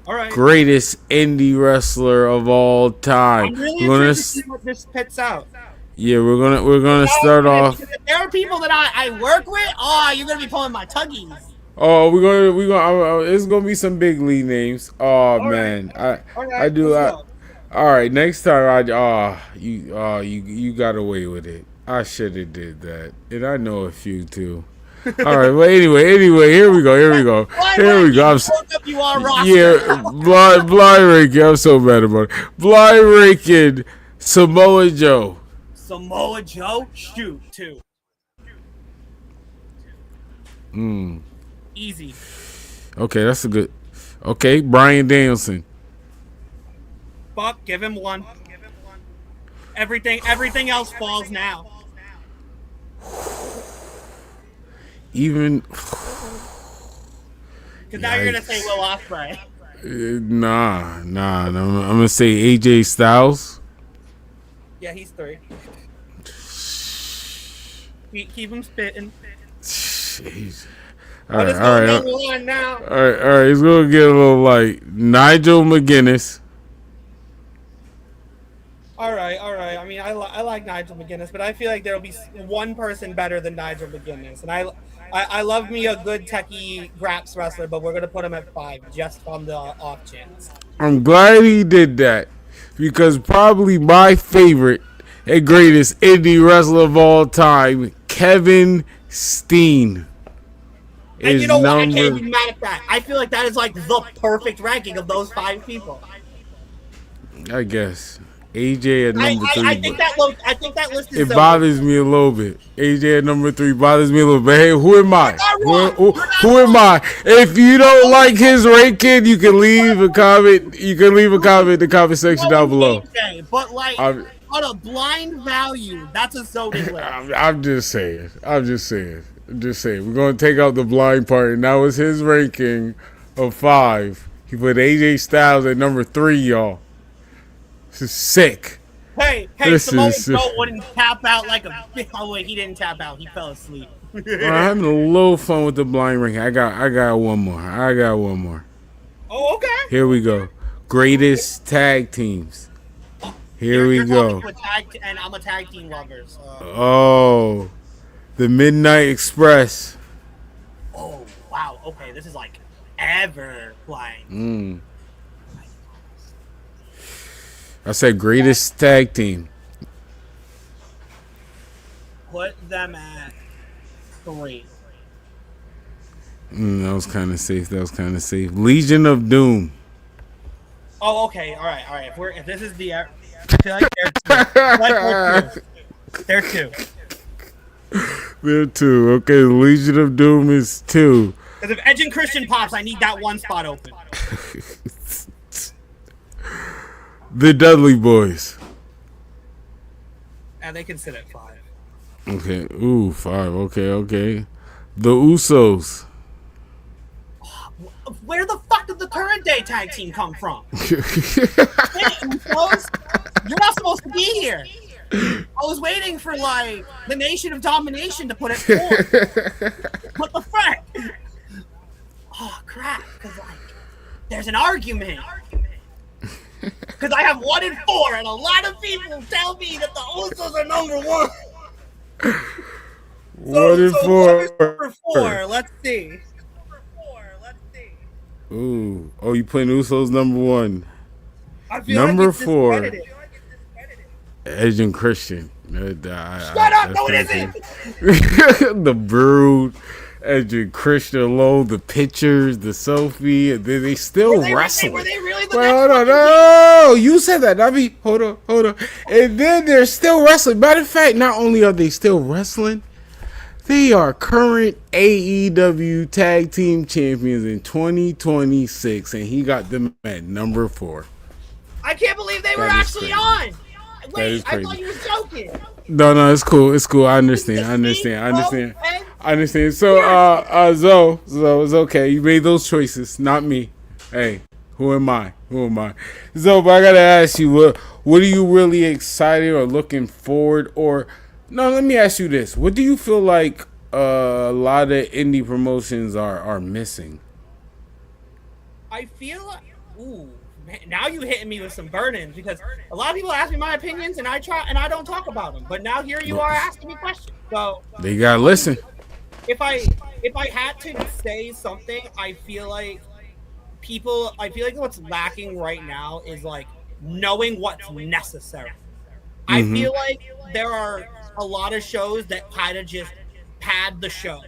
All right. Greatest indie wrestler of all time. I'm really interested to see what this pits out. Yeah, we're gonna start off. If there are people that I work with, you're gonna be pulling my tuggies. Oh, we're gonna. It's gonna be some big league names. Oh man, I do. All right, next time you got away with it. I should have did that, and I know a few too. All right, well anyway, here we go. Blind ranking. I'm so mad about it. Blind ranking Samoa Joe. Samoa Joe, shoot 2. Easy. Okay, that's a good. Okay, Bryan Danielson. Fuck, give him 1. Everything else falls now. Even. Because now you're gonna say Will Ospreay. Nah. I'm gonna say AJ Styles. Yeah, he's 3. Keep him spitting. Jeez. All right. Now. All right. He's gonna get a little like Nigel McGuinness. All right. I mean, I like Nigel McGuinness, but I feel like there'll be one person better than Nigel McGuinness, and I love me a good techie graps wrestler, but we're gonna put him at 5 just on the off chance. I'm glad he did that because probably my favorite and greatest indie wrestler of all time, Kevin Steen. And you know what? I can't be mad at that. I feel like that is like the perfect ranking of those 5 people. I guess AJ at number 3. I think that list is. It bothers me a little bit. AJ at number 3 bothers me a little bit. But hey, who am I? Who am I? If you don't like his ranking, you can leave a comment. You can leave a comment in the comment section down below. But like on a blind value, that's a zoning list. I'm just saying. We're gonna take out the blind part, and that was his ranking of 5. He put AJ Styles at number 3, y'all. This is sick. Hey, Samoa Joe wouldn't tap out like a. Oh wait, he didn't tap out. He fell asleep. I'm having a little fun with the blind ranking. I got one more. Oh, okay. Here we go. Greatest tag teams. Here we go. And I'm a tag team lover. So. Oh, the Midnight Express. Oh wow. Okay, this is like ever blind. I said greatest tag team. Put them at 3. That was kind of safe. Legion of Doom. Oh, okay. All right. If this is the, I feel like they're 2. They're 2. Okay, Legion of Doom is 2. Because if Edge and Christian pops, I need that 1 spot open. The Dudley Boys. And they can sit at 5. Okay. Ooh, 5. Okay. The Usos. Where the fuck did the current day tag team come from? Hey, Usos, you're not supposed to be here. I was waiting for like the Nation of Domination to put it 4. What the fuck? Oh crap! Because like, there's an argument. Because I have 1 and 4, and a lot of people tell me that the Usos are number 1. 1 and 4. Number 4. Let's see. Ooh. Oh, you putting Usos number 1. I feel number like 4. Edge and Christian. Shut up! No, it isn't. The Brood. Edge and Christian alone, the pictures, the selfie, they still wrestle. Were they really Wait, next hold on. fucking No, you said that. I mean, hold on. And then they're still wrestling. Matter of fact, not only are they still wrestling, they are current AEW Tag Team Champions in 2026, and he got them at number 4. I can't believe they were That is actually crazy. on. That Wait, is I crazy. thought you were joking. No, it's cool. I understand. So, Zoe, it's okay. You made those choices, not me. Hey, who am I? Zoe, but I gotta ask you, what are you really excited or looking forward? Or no, let me ask you this: what do you feel like a lot of indie promotions are missing? I feel like, ooh, man, now you hitting me with some burn-ins, because a lot of people ask me my opinions and I don't talk about them. But now here you are asking me questions. So They gotta listen. if I had to say something, I feel like what's lacking right now is like knowing what's necessary. I feel like there are a lot of shows that kind of just pad the show,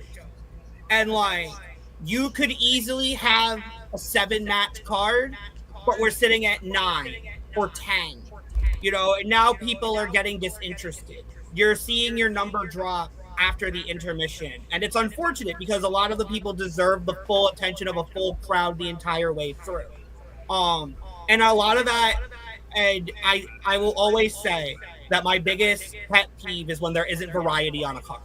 and like you could easily have a 7-match card, but we're sitting at 9 or 10, and now people are getting disinterested. You're seeing your number drop after the intermission, and it's unfortunate because a lot of the people deserve the full attention of a full crowd the entire way through. And a lot of that, and I will always say that my biggest pet peeve is when there isn't variety on a card.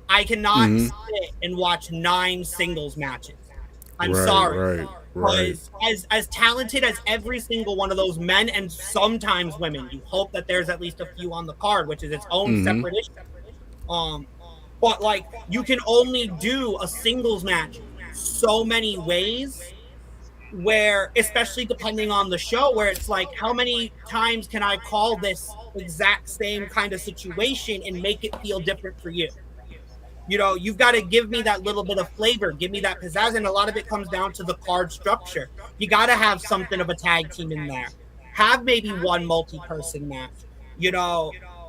I cannot sit and watch 9 singles matches. I'm sorry. Right. Because as talented as every single one of those men and sometimes women, you hope that there's at least a few on the card, which is its own separate issue. But like you can only do a singles match so many ways, where especially depending on the show, where it's like, how many times can I call this exact same kind of situation and make it feel different for you? You've got to give me that little bit of flavor, give me that pizzazz, and a lot of it comes down to the card structure. You got to have something of a tag team in there. Have maybe one multi-person match,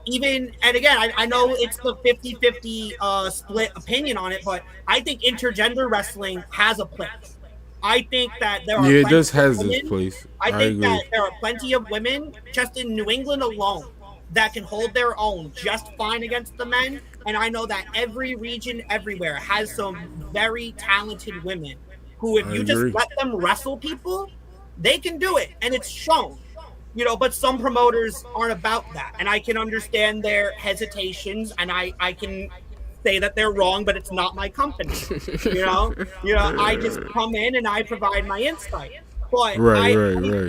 even, and again, I know it's the 50-50 split opinion on it, but I think intergender wrestling has a place. I think that there are it does has this place. I think that there are plenty of women just in New England alone that can hold their own just fine against the men. And I know that every region everywhere has some very talented women who, if you just let them wrestle people, they can do it. And it's shown, but some promoters aren't about that. And I can understand their hesitations, and I can say that they're wrong, but it's not my company. I just come in and I provide my insight. But I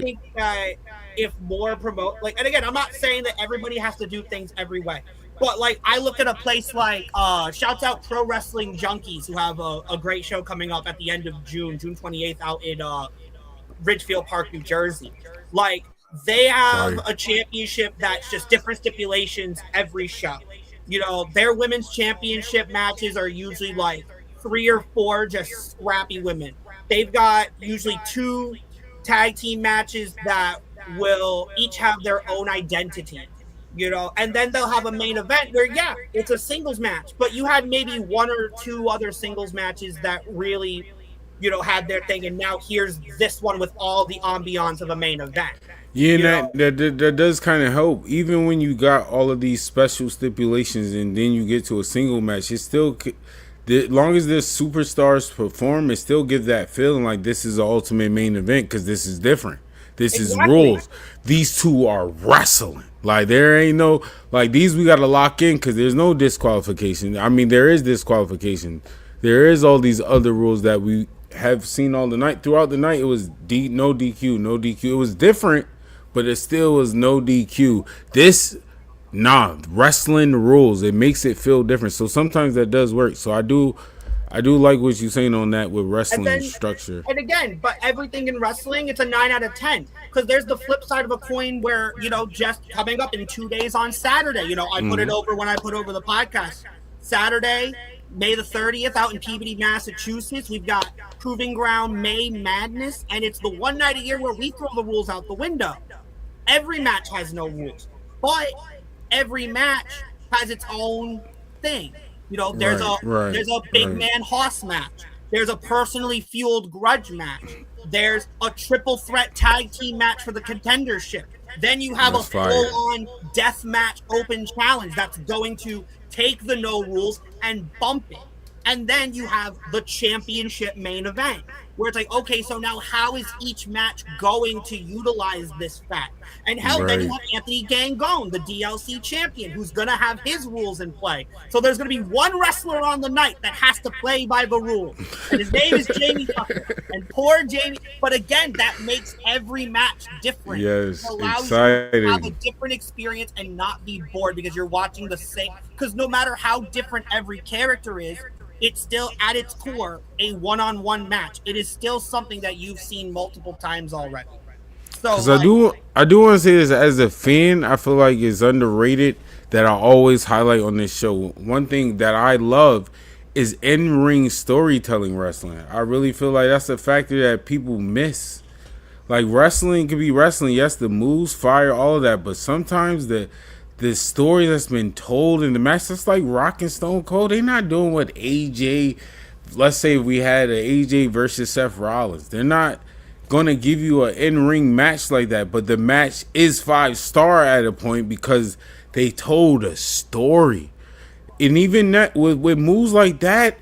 think that if more and again, I'm not saying that everybody has to do things every way, but like I look at a place like shouts out Pro Wrestling Junkies, who have a great show coming up at the end of June 28th, out in Ridgefield Park, New Jersey. Like they have a championship that's just different stipulations every show. Their women's championship matches are usually like 3 or 4 just scrappy women. They've got usually 2 tag team matches that will each have their own identity, and then they'll have a main event where, it's a singles match, but you had maybe 1 or 2 other singles matches that really, had their thing, and now here's this one with all the ambiance of a main event. Yeah, that does kind of help. Even when you got all of these special stipulations and then you get to a single match, it still, as long as the superstars perform, it still gives that feeling like this is the ultimate main event, because this is different. This is rules. These two are wrestling. Like there ain't no, like these we got to lock in, because there's no disqualification. I mean, there is disqualification. There is all these other rules that we have seen all the night. Throughout the night, it was no DQ. It was different, but it still was no DQ. Wrestling rules. It makes it feel different. So sometimes that does work. So I do like what you're saying on that with wrestling structure. And again, but everything in wrestling, it's a 9 out of 10. Because there's the flip side of a coin where, just coming up in 2 days on Saturday, I put it over when I put over the podcast. Saturday, May the 30th, out in Peabody, Massachusetts, we've got Proving Ground May Madness, and it's the one night a year where we throw the rules out the window. Every match has no rules, but every match has its own thing. There's a big man Hoss match. There's a personally fueled grudge match. There's a triple threat tag team match for the contendership. Then you have That's a fire. full-on death match open challenge that's going to take the no rules and bump it. And then you have the championship main event, where it's like, okay, so now how is each match going to utilize this fact? And hell, then you have Anthony Gangone, the DLC champion, who's going to have his rules in play. So there's going to be one wrestler on the night that has to play by the rules. And his name is Jamie Tucker. And poor Jamie. But again, that makes every match different. Yes, It allows exciting. you to have a different experience and not be bored because you're watching the same. Because no matter how different every character is, it's still at its core a one-on-one match. It is still something that you've seen multiple times already. So I do want to say this as a fan. I feel like it's underrated that I always highlight on this show. One thing that I love is in-ring storytelling wrestling. I really feel like that's a factor that people miss. Like, wrestling could be wrestling. Yes, the moves, fire, all of that. But sometimes the story that's been told in the match, that's like Rock and Stone Cold. They're not doing what AJ, let's say we had an AJ versus Seth Rollins. They're not going to give you an in-ring match like that. But the match is 5-star at a point because they told a story. And even that with moves like that,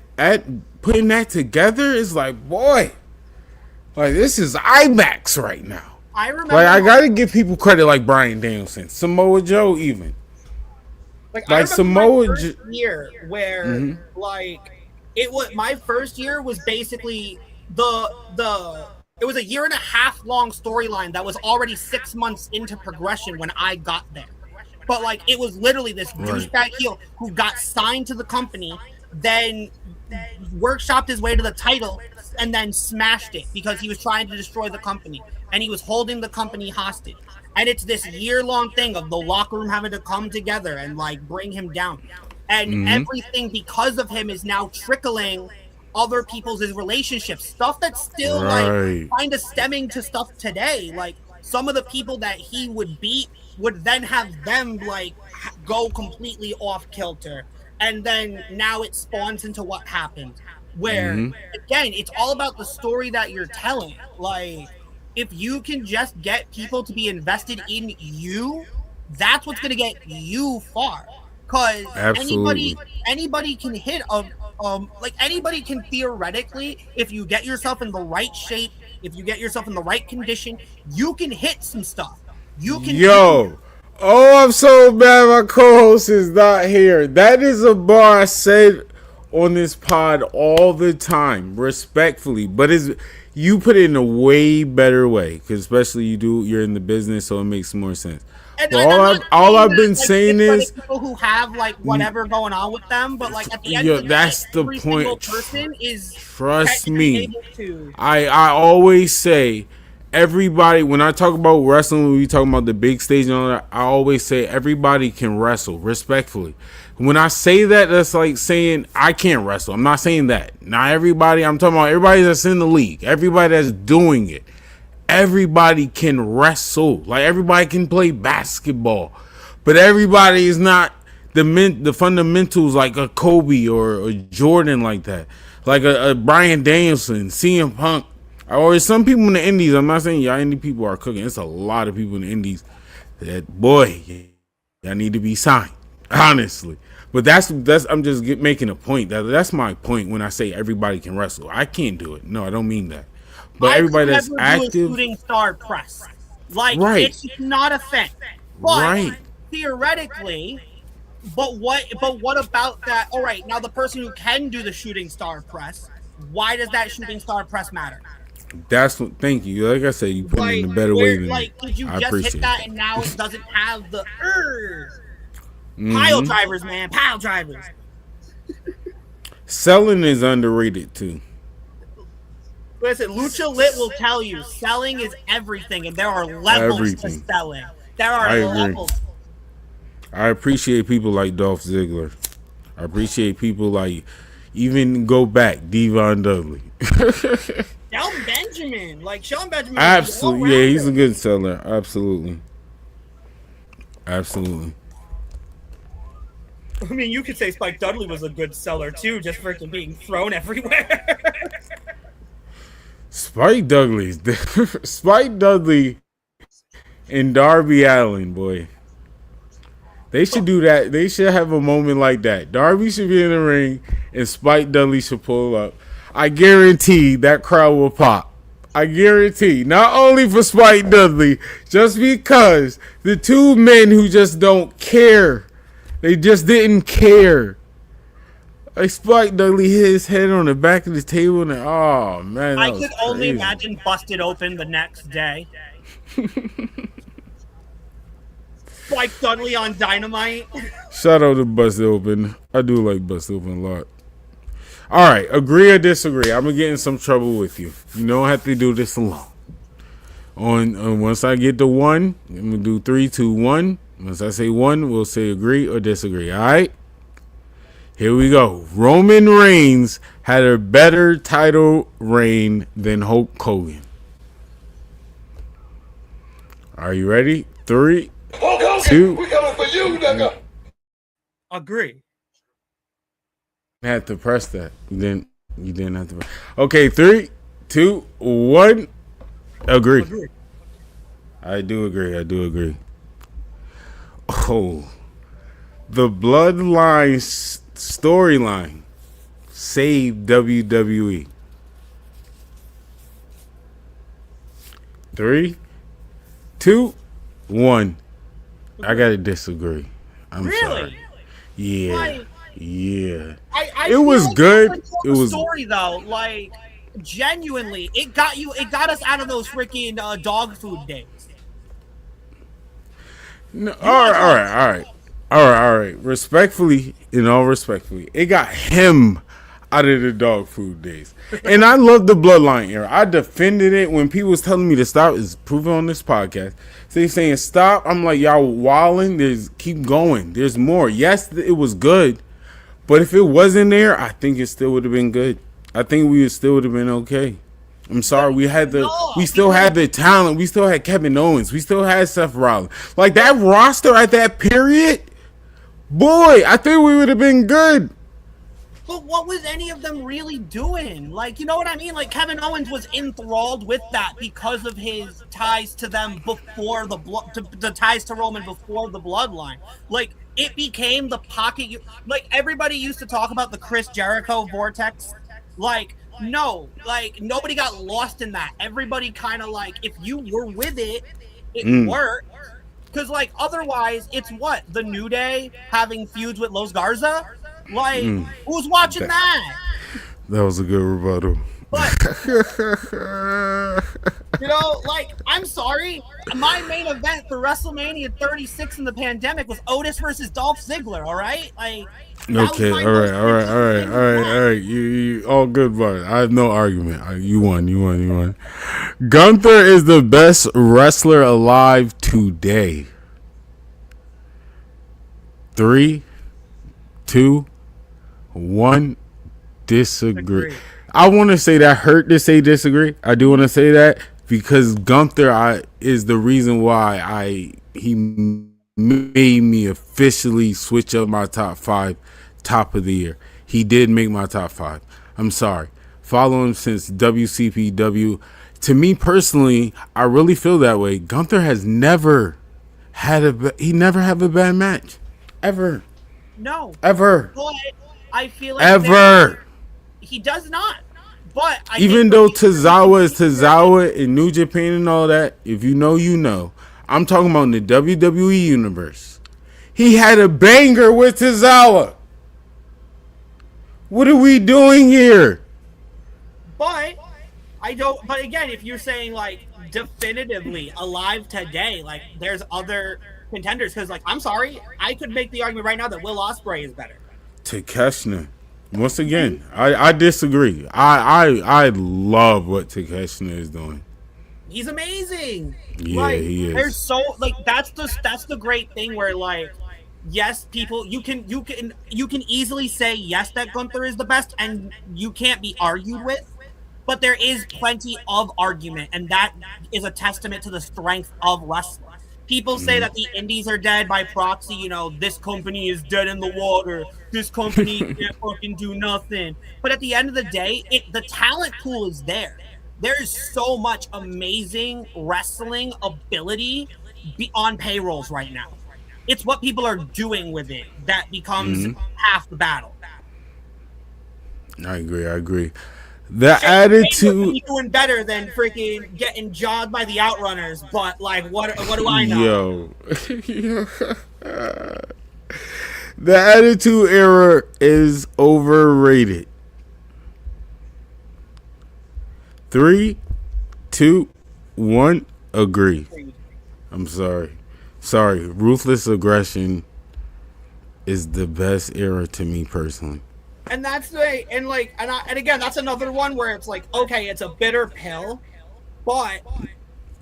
putting that together is like, boy, like this is IMAX right now. I remember, Like, I gotta give people credit, like Bryan Danielson, Samoa Joe, even. like Samoa my first year where like it was my first year was basically it was a 1.5 year long storyline that was already 6 months into progression when I got there. But like it was literally this douchebag heel who got signed to the company, then workshopped his way to the title, and then smashed it because he was trying to destroy the company and he was holding the company hostage. And it's this year-long thing of the locker room having to come together and like bring him down. And everything because of him is now trickling other people's relationships, stuff that's still like kind of stemming to stuff today. Like some of the people that he would beat would then have them like go completely off kilter. And then now it spawns into what happened. Where again, it's all about the story that you're telling. Like if you can just get people to be invested in you, that's what's gonna get you far. Cause anybody can hit like anybody can theoretically, if you get yourself in the right shape, if you get yourself in the right condition, you can hit some stuff. You can Oh, I'm so mad my co-host is not here. That is a bar I said on this pod all the time, respectfully, but you put it in a way better way, because especially you're in the business, so it makes more sense. And all I've been saying is people who have like whatever going on with them, but like at the end of the day, that's the every single point. person is Trust me. to... I always say, everybody, when I talk about wrestling, when we talk about the big stage and all that, I always say everybody can wrestle, respectfully. When I say that, that's like saying I can't wrestle. I'm not saying that. Not everybody. I'm talking about everybody that's in the league. Everybody that's doing it. Everybody can wrestle. Like everybody can play basketball. But everybody is not the fundamentals like a Kobe or a Jordan like that. Like a Bryan Danielson, CM Punk. Or some people in the indies. I'm not saying y'all indie people are cooking. It's a lot of people in the indies that, boy, y'all need to be signed. Honestly. But that's I'm just making a point. That's my point when I say everybody can wrestle. I can't do it. No, I don't mean that. But everybody that's active, shooting star press, like it's not a thing. But theoretically, but what about that? All right, now the person who can do the shooting star press, why does that shooting star press matter? That's what. Thank you. Like I said, you put it in a better way than like. Did you I just hit that it. And now it doesn't have the pile drivers, man? Pile drivers. Selling is underrated too. Listen, Lucha Lit will tell you selling is everything, and there are levels to selling. There are levels. I appreciate people like Dolph Ziggler. I appreciate people like, even go back, Devon Dudley. Shelton Benjamin. Like, Shelton Benjamin. Absolutely. Yeah, he's a good seller. Absolutely. Absolutely. I mean, you could say Spike Dudley was a good seller, too, just for being thrown everywhere. Spike Dudley, Spike Dudley, and Darby Allin, boy. They should do that. They should have a moment like that. Darby should be in the ring, and Spike Dudley should pull up. I guarantee that crowd will pop. I guarantee. Not only for Spike Dudley, just because the two men who just don't care. They just didn't care. Like Spike Dudley hit his head on the back of the table, and oh man, I could only imagine busted open the next day. Spike Dudley on Dynamite. Shout out to Busted Open. I do like Busted Open a lot. All right, agree or disagree? I'm gonna get in some trouble with you. You don't have to do this alone. On once I get to 1, I'm gonna do 3, 2, 1. Once I say 1, we'll say agree or disagree. All right. Here we go. Roman Reigns had a better title reign than Hulk Hogan. Are you ready? 3, 2. We coming for you, nigga. Agree. You had to press that. You didn't have to press. Okay, 3, 2, 1. Agree. I do agree. Oh. The Bloodline storyline saved WWE. 3, 2, 1. I gotta disagree. I'm sorry. Yeah. Like, yeah. I it was like good. It was story though. Like genuinely, it got us out of those freaking dog food days. No, all right. Respectfully, it got him out of the dog food days. And I love the Bloodline era. I defended it when people was telling me to stop. Is proven on this podcast. They saying stop. I'm like, y'all wilding. Keep going. There's more. Yes, it was good, but if it wasn't there, I think it still would have been good. I think we still would have been okay. I'm sorry, we still had the talent. We still had Kevin Owens. We still had Seth Rollins. Like that roster at that period, boy, I think we would have been good. But what was any of them really doing? Like, you know what I mean? Like Kevin Owens was enthralled with that because of his ties to them before the ties to Roman before the Bloodline. Like it became the pocket. Like everybody used to talk about the Chris Jericho vortex. Like. No, like nobody got lost in that. Everybody kind of like, if you were with it, it worked. Because like otherwise, it's what the New Day having feuds with Los Garza. Like, who's watching that? That was a good rebuttal. But you know, like I'm sorry, my main event for WrestleMania 36 in the pandemic was Otis versus Dolph Ziggler. All right, like. Okay, all right. You all good, but I have no argument. You won. Gunther is the best wrestler alive today. 3, 2, 1. Disagree. I want to say that hurt to say disagree. I do want to say that because Gunther is the reason why he made me officially switch up my top 5 top of the year. He did make my top 5. I'm sorry. Follow him since WCPW. To me personally, I really feel that way. Gunther has never had a bad match. Ever. No. Ever. But I feel like ever. He does not. But even though Tozawa is Tozawa in New Japan and all that, if you know, you know. I'm talking about in the WWE universe. He had a banger with Tozawa. What are we doing here? But I don't. But again, if you're saying like definitively alive today, like there's other contenders. Because like I'm sorry, I could make the argument right now that Will Ospreay is better. Takeshita. Once again, I disagree. I love what Takeshita is doing. He's amazing. Yeah, like, he is. There's so like that's the great thing where like yes, people you can easily say yes that Gunther is the best and you can't be argued with, but there is plenty of argument and that is a testament to the strength of wrestling. People say that the indies are dead by proxy, you know, this company is dead in the water, this company can't fucking do nothing. But at the end of the day, the talent pool is there. there is so much amazing wrestling ability on payrolls right now. It's what people are doing with it that becomes half the battle. I agree. The attitude doing better than freaking getting jogged by the Outrunners, but like, what do I know? Yo, the Attitude Era is overrated. 3, 2, 1, agree. I'm sorry. Ruthless Aggression is the best era to me personally. And that's the and again, that's another one where it's like, okay, it's a bitter pill, but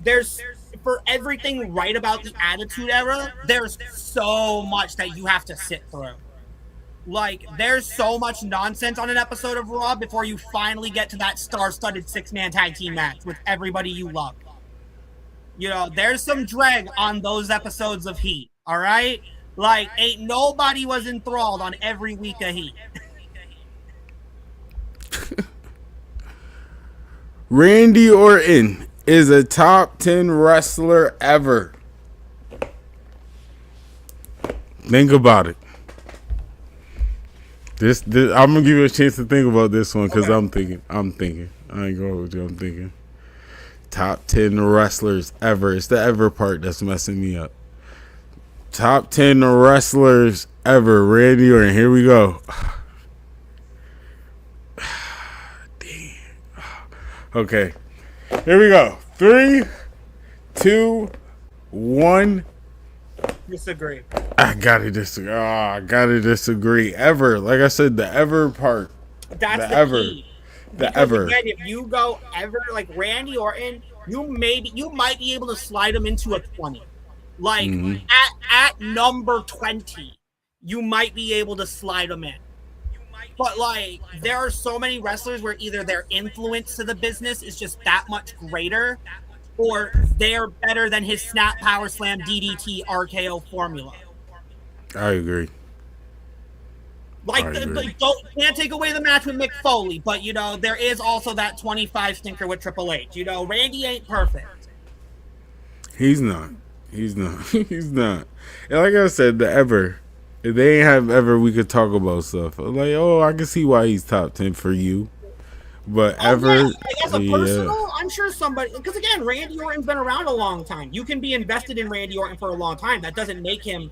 there's for everything right about the Attitude Era, there's so much that you have to sit through. Like, there's so much nonsense on an episode of Raw before you finally get to that star-studded 6-man tag team match with everybody you love. You know, there's some drag on those episodes of Heat, all right? Like, ain't nobody was enthralled on every week of Heat. Randy Orton is a top 10 wrestler ever. Think about it. This I'm gonna give you a chance to think about this one because I'm thinking. I ain't going with you. I'm thinking. Top 10 wrestlers ever. It's the ever part that's messing me up. Top 10 wrestlers ever. Randy Orton. Here we go. Damn. Okay. Here we go. 3, 2, 1. Disagree. I gotta disagree. Ever. Like I said, the ever part. That's the ever. key. The Because ever. again, if you go ever like Randy Orton, you might be able to slide him into a 20. Like at number 20, you might be able to slide him in. But like there are so many wrestlers where either their influence to the business is just that much greater, or they're better than his snap, power slam, DDT, RKO formula. I agree. Like, can't take away the match with Mick Foley, but you know there is also that 25 stinker with Triple H. You know, Randy ain't perfect. He's not. He's not. And like I said, the ever. If they ain't have ever, we could talk about stuff. Like, oh, I can see why he's top 10 for you. But ever. Yeah, as a personal, I'm sure somebody, because again, Randy Orton's been around a long time. You can be invested in Randy Orton for a long time. That doesn't make him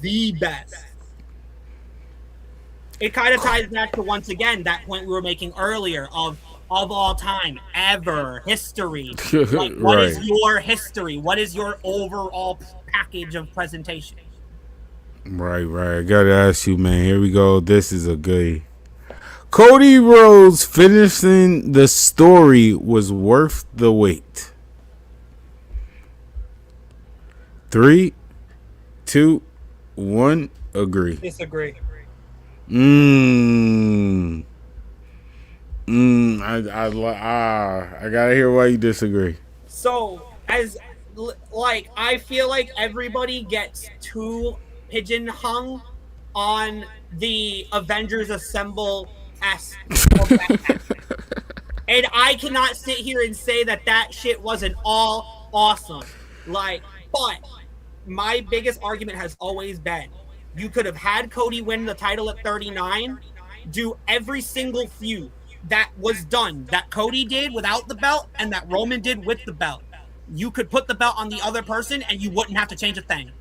the best. It kind of ties back to, once again, that point we were making earlier of all time, ever, history. Like, what is your history? What is your overall package of presentation? Right. I gotta ask you, man. Here we go. This is a good. Cody Rhodes finishing the story was worth the wait. 3, 2, 1, agree. Disagree. I gotta hear why you disagree. So, I feel like everybody gets too pigeon hung on the Avengers Assemble and I cannot sit here and say that shit wasn't all awesome. Like, but my biggest argument has always been, you could have had Cody win the title at 39, do every single feud that was done that Cody did without the belt and that Roman did with the belt. You could put the belt on the other person and you wouldn't have to change a thing.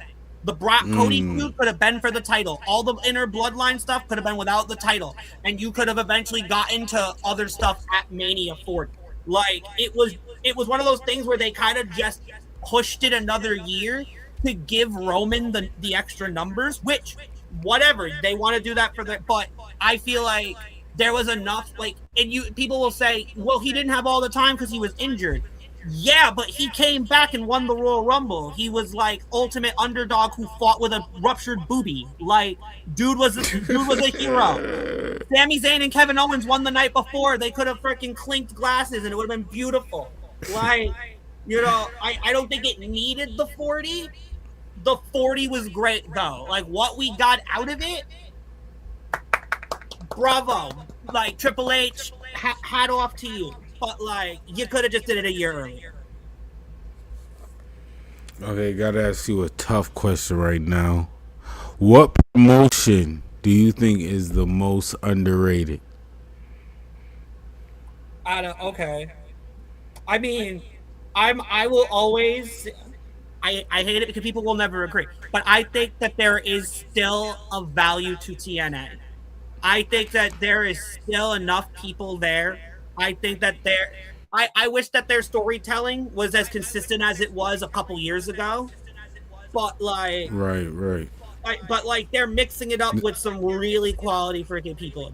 The Brock Cody feud could have been for the title. All the inner bloodline stuff could have been without the title. And you could have eventually got into other stuff at Mania 40. Like, it was one of those things where they kind of just pushed it another year to give Roman the extra numbers, which, whatever, they want to do that for but I feel like there was enough, like, and people will say, well, he didn't have all the time because he was injured. Yeah, but he came back and won the Royal Rumble. He was like ultimate underdog who fought with a ruptured boobie. Like, dude was a hero. Sami Zayn and Kevin Owens won the night before. They could have freaking clinked glasses and it would have been beautiful. Like, you know, I don't think it needed the 40. The 40 was great though. Like, what we got out of it, bravo. Like, Triple H, hat off to you. but like you could have just did it a year earlier. Okay, gotta ask you a tough question right now. What promotion do you think is the most underrated? Okay. I mean, I will always I hate it because people will never agree. But I think that there is still a value to TNA. I think that there is still enough people there. I think that I wish that their storytelling was as consistent as it was a couple years ago. But Right. like they're mixing it up with some really quality freaking people.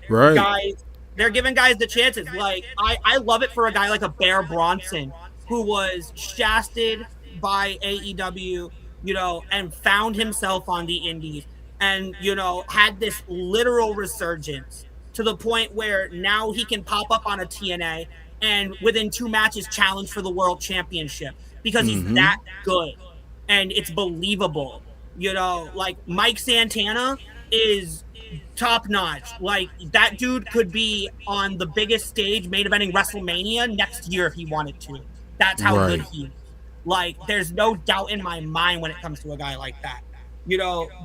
Right. Guys they're giving guys the chances. Like I love it for a guy like a Bear Bronson who was shafted by AEW, and found himself on the indies and had this literal resurgence to the point where now he can pop up on a TNA and within 2 matches challenge for the world championship because he's that good and it's believable. Like Mike Santana is top notch. Like that dude could be on the biggest stage main eventing WrestleMania next year if he wanted to. That's how good he is. Like there's no doubt in my mind when it comes to a guy like that.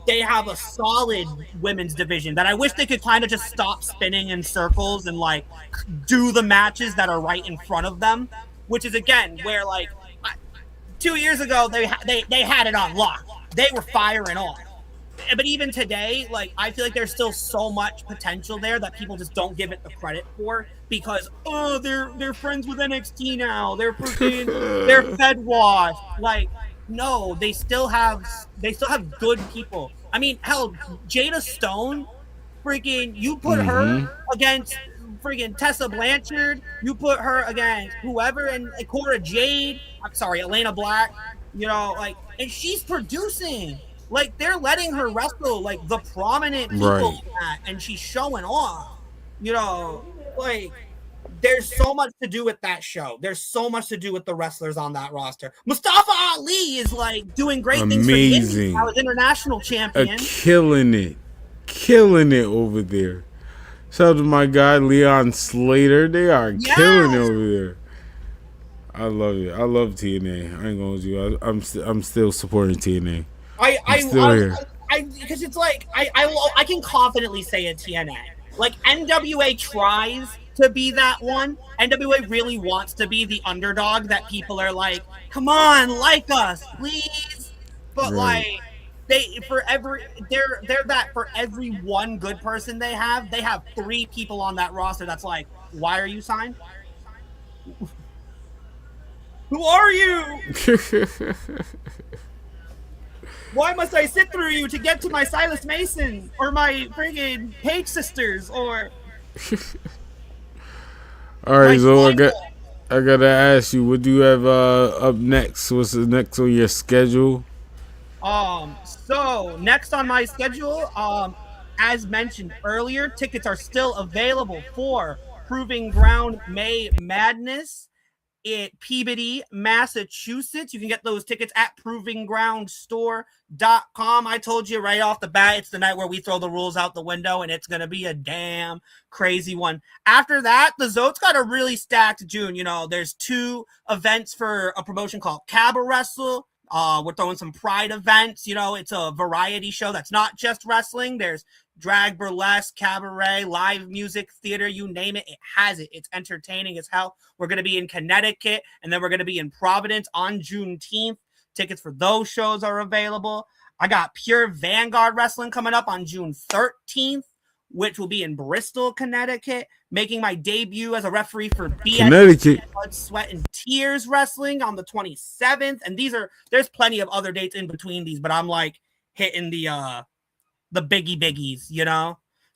They have a solid women's division that I wish they could kind of just stop spinning in circles and like do the matches that are right in front of them, which is again where like 2 years ago they had it on lock. They were firing off. But even today, like I feel like there's still so much potential there that people just don't give it the credit for because they're friends with NXT now. They're fed washed. Like no, they still have good people. I mean, hell, Jada Stone, freaking you put her against freaking Tessa Blanchard, you put her against whoever, and Cora Jade. I'm sorry, Elena Black. And she's producing. Like they're letting her wrestle like the prominent people, and she's showing off. Like there's so much to do with that show. There's so much to do with the wrestlers on that roster. Mustafa Ali is like doing great things for the Indies. Now as international champion, killing it over there. Shout out to my guy Leon Slater. They are killing it over there. I love it. I love TNA. I ain't gonna hold you. I'm still supporting TNA. Because it's like I can confidently say it TNA. Like NWA tries to be that one. NWA really wants to be the underdog that people are like, come on, like us, please. But like they're that for every one good person they have 3 people on that roster that's like, why are you signed? Who are you? Why must I sit through you to get to my Silas Mason or my friggin' Page Sisters or? All right, so I gotta ask you, what do you have up next? What's the next on your schedule? So next on my schedule, as mentioned earlier, tickets are still available for Proving Ground May Madness at Peabody, Massachusetts. You can get those tickets at provinggroundstore.com. I told you right off the bat, it's the night where we throw the rules out the window, and it's going to be a damn crazy one. After that, the Zote's got a really stacked June. There's 2 events for a promotion called Cabaret Wrestle. We're throwing some Pride events. It's a variety show that's not just wrestling. There's drag, burlesque, cabaret, live music, theater, you name it, it has it. It's entertaining as hell. We're going to be in Connecticut, and then we're going to be in Providence on Juneteenth. Tickets for those shows are available. I got Pure Vanguard Wrestling coming up on June 13th, which will be in Bristol, Connecticut. Making my debut as a referee for Connecticut Blood, Sweat, and Tears Wrestling on the 27th. And there's plenty of other dates in between these, but I'm like hitting the biggies,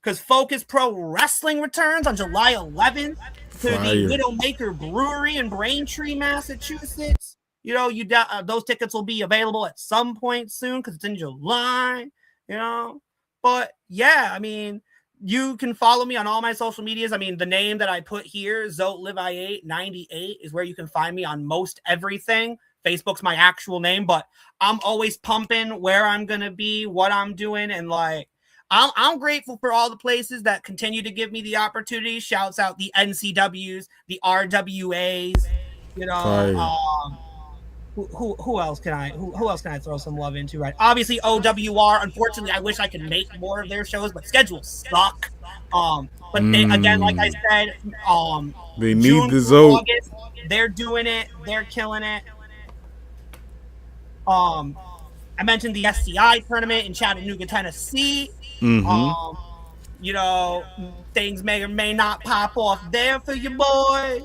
because Focus Pro Wrestling returns on July 11th to the Widowmaker Brewery in Braintree, Massachusetts. Those tickets will be available at some point soon because it's in July. But yeah, I mean, you can follow me on all my social medias. I mean, the name that I put here, ZoteLive9898, is where you can find me on most everything. Facebook's my actual name, but I'm always pumping where I'm going to be, what I'm doing. And like, I'm grateful for all the places that continue to give me the opportunity. Shouts out the NCWs, the RWAs, you know. Who else can I throw some love into? Right, obviously OWR. Unfortunately, I wish I could make more of their shows, but schedules suck. But they, again, like I said, they need June the Zoe. August, they're doing it. They're killing it. I mentioned the SCI tournament in Chattanooga, Tennessee. You know, things may or may not pop off there for your boy.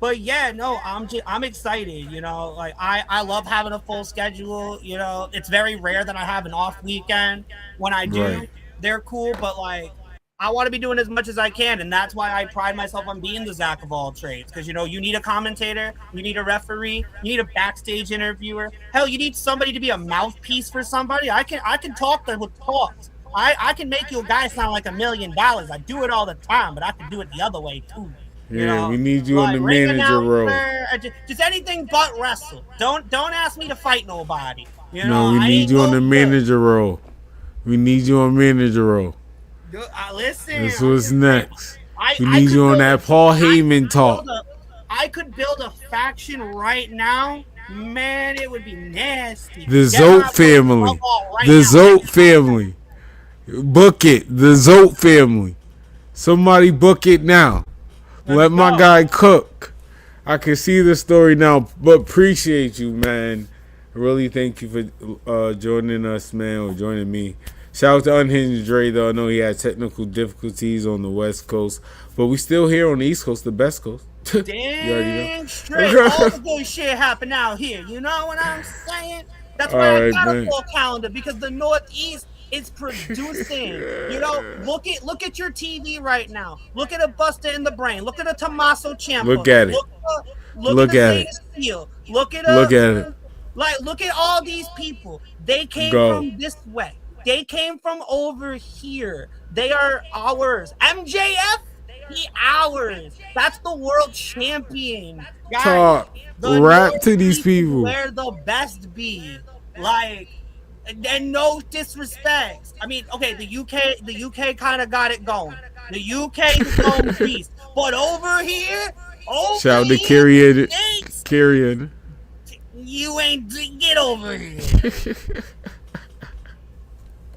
But yeah, no, I'm excited. You know, like I love having a full schedule. You know, it's very rare that I have an off weekend. When I do, they're cool. But like, I want to be doing as much as I can, and that's why I pride myself on being the Zach of all trades. Because you know, you need a commentator, you need a referee, you need a backstage interviewer. Hell, you need somebody to be a mouthpiece for somebody. I can talk them with talks. I can make you a guy sound like $1 million. I do it all the time, but I can do it the other way too. Yeah, you know, we need you on the manager role. Just anything but wrestle. Don't ask me to fight nobody. You know, we need you on the manager role. We need you on manager role. Listen, this was next. We need you on that Paul Heyman talk. I could build a faction right now. Man, it would be nasty. The Zote family. The Zote family. Book it. The Zote family. Somebody book it now. Let my guy cook. I can see the story now, but appreciate you, man. Really thank you for joining us, man, or joining me. Shout out to Unhinged Dre, though. I know he had technical difficulties on the West Coast, but we still here on the East Coast, the best coast. Damn straight. All the good shit happen out here. You know what I'm saying? That's why I got a full calendar, because the Northeast is producing. You know, look at your TV right now. Look at a Buster in the Brain. Look at a Tommaso Ciampa. Look at it. Look at it. Look at all these people. They came from this way. They came from over here. They are ours. MJF, he ours. That's the world champion. Guys, talk. Rap to these people. Where the best be. Like, and no disrespect. I mean, okay, the UK kind of got it going. The UK is going beast. But over here, shout out to Carrion. You ain't get over here.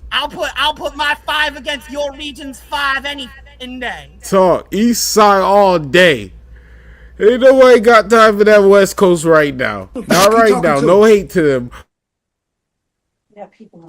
I'll put my 5 against your region's 5 any day. Talk East Side all day. Ain't nobody got time for that West Coast right now. Not right now. No hate to them. Yeah, people.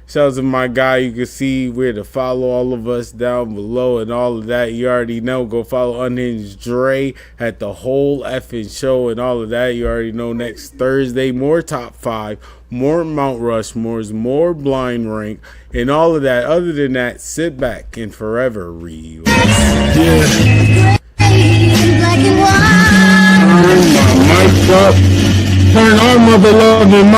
Shout out to my guy. You can see where to follow all of us down below and all of that. You already know. Go follow Unhinged Dre at the whole effing show and all of that. You already know. Next Thursday, more top 5, more Mount Rushmores, more blind rank, and all of that. Other than that, sit back and forever relax. Yeah. Turn my mic up. Turn on, mother love.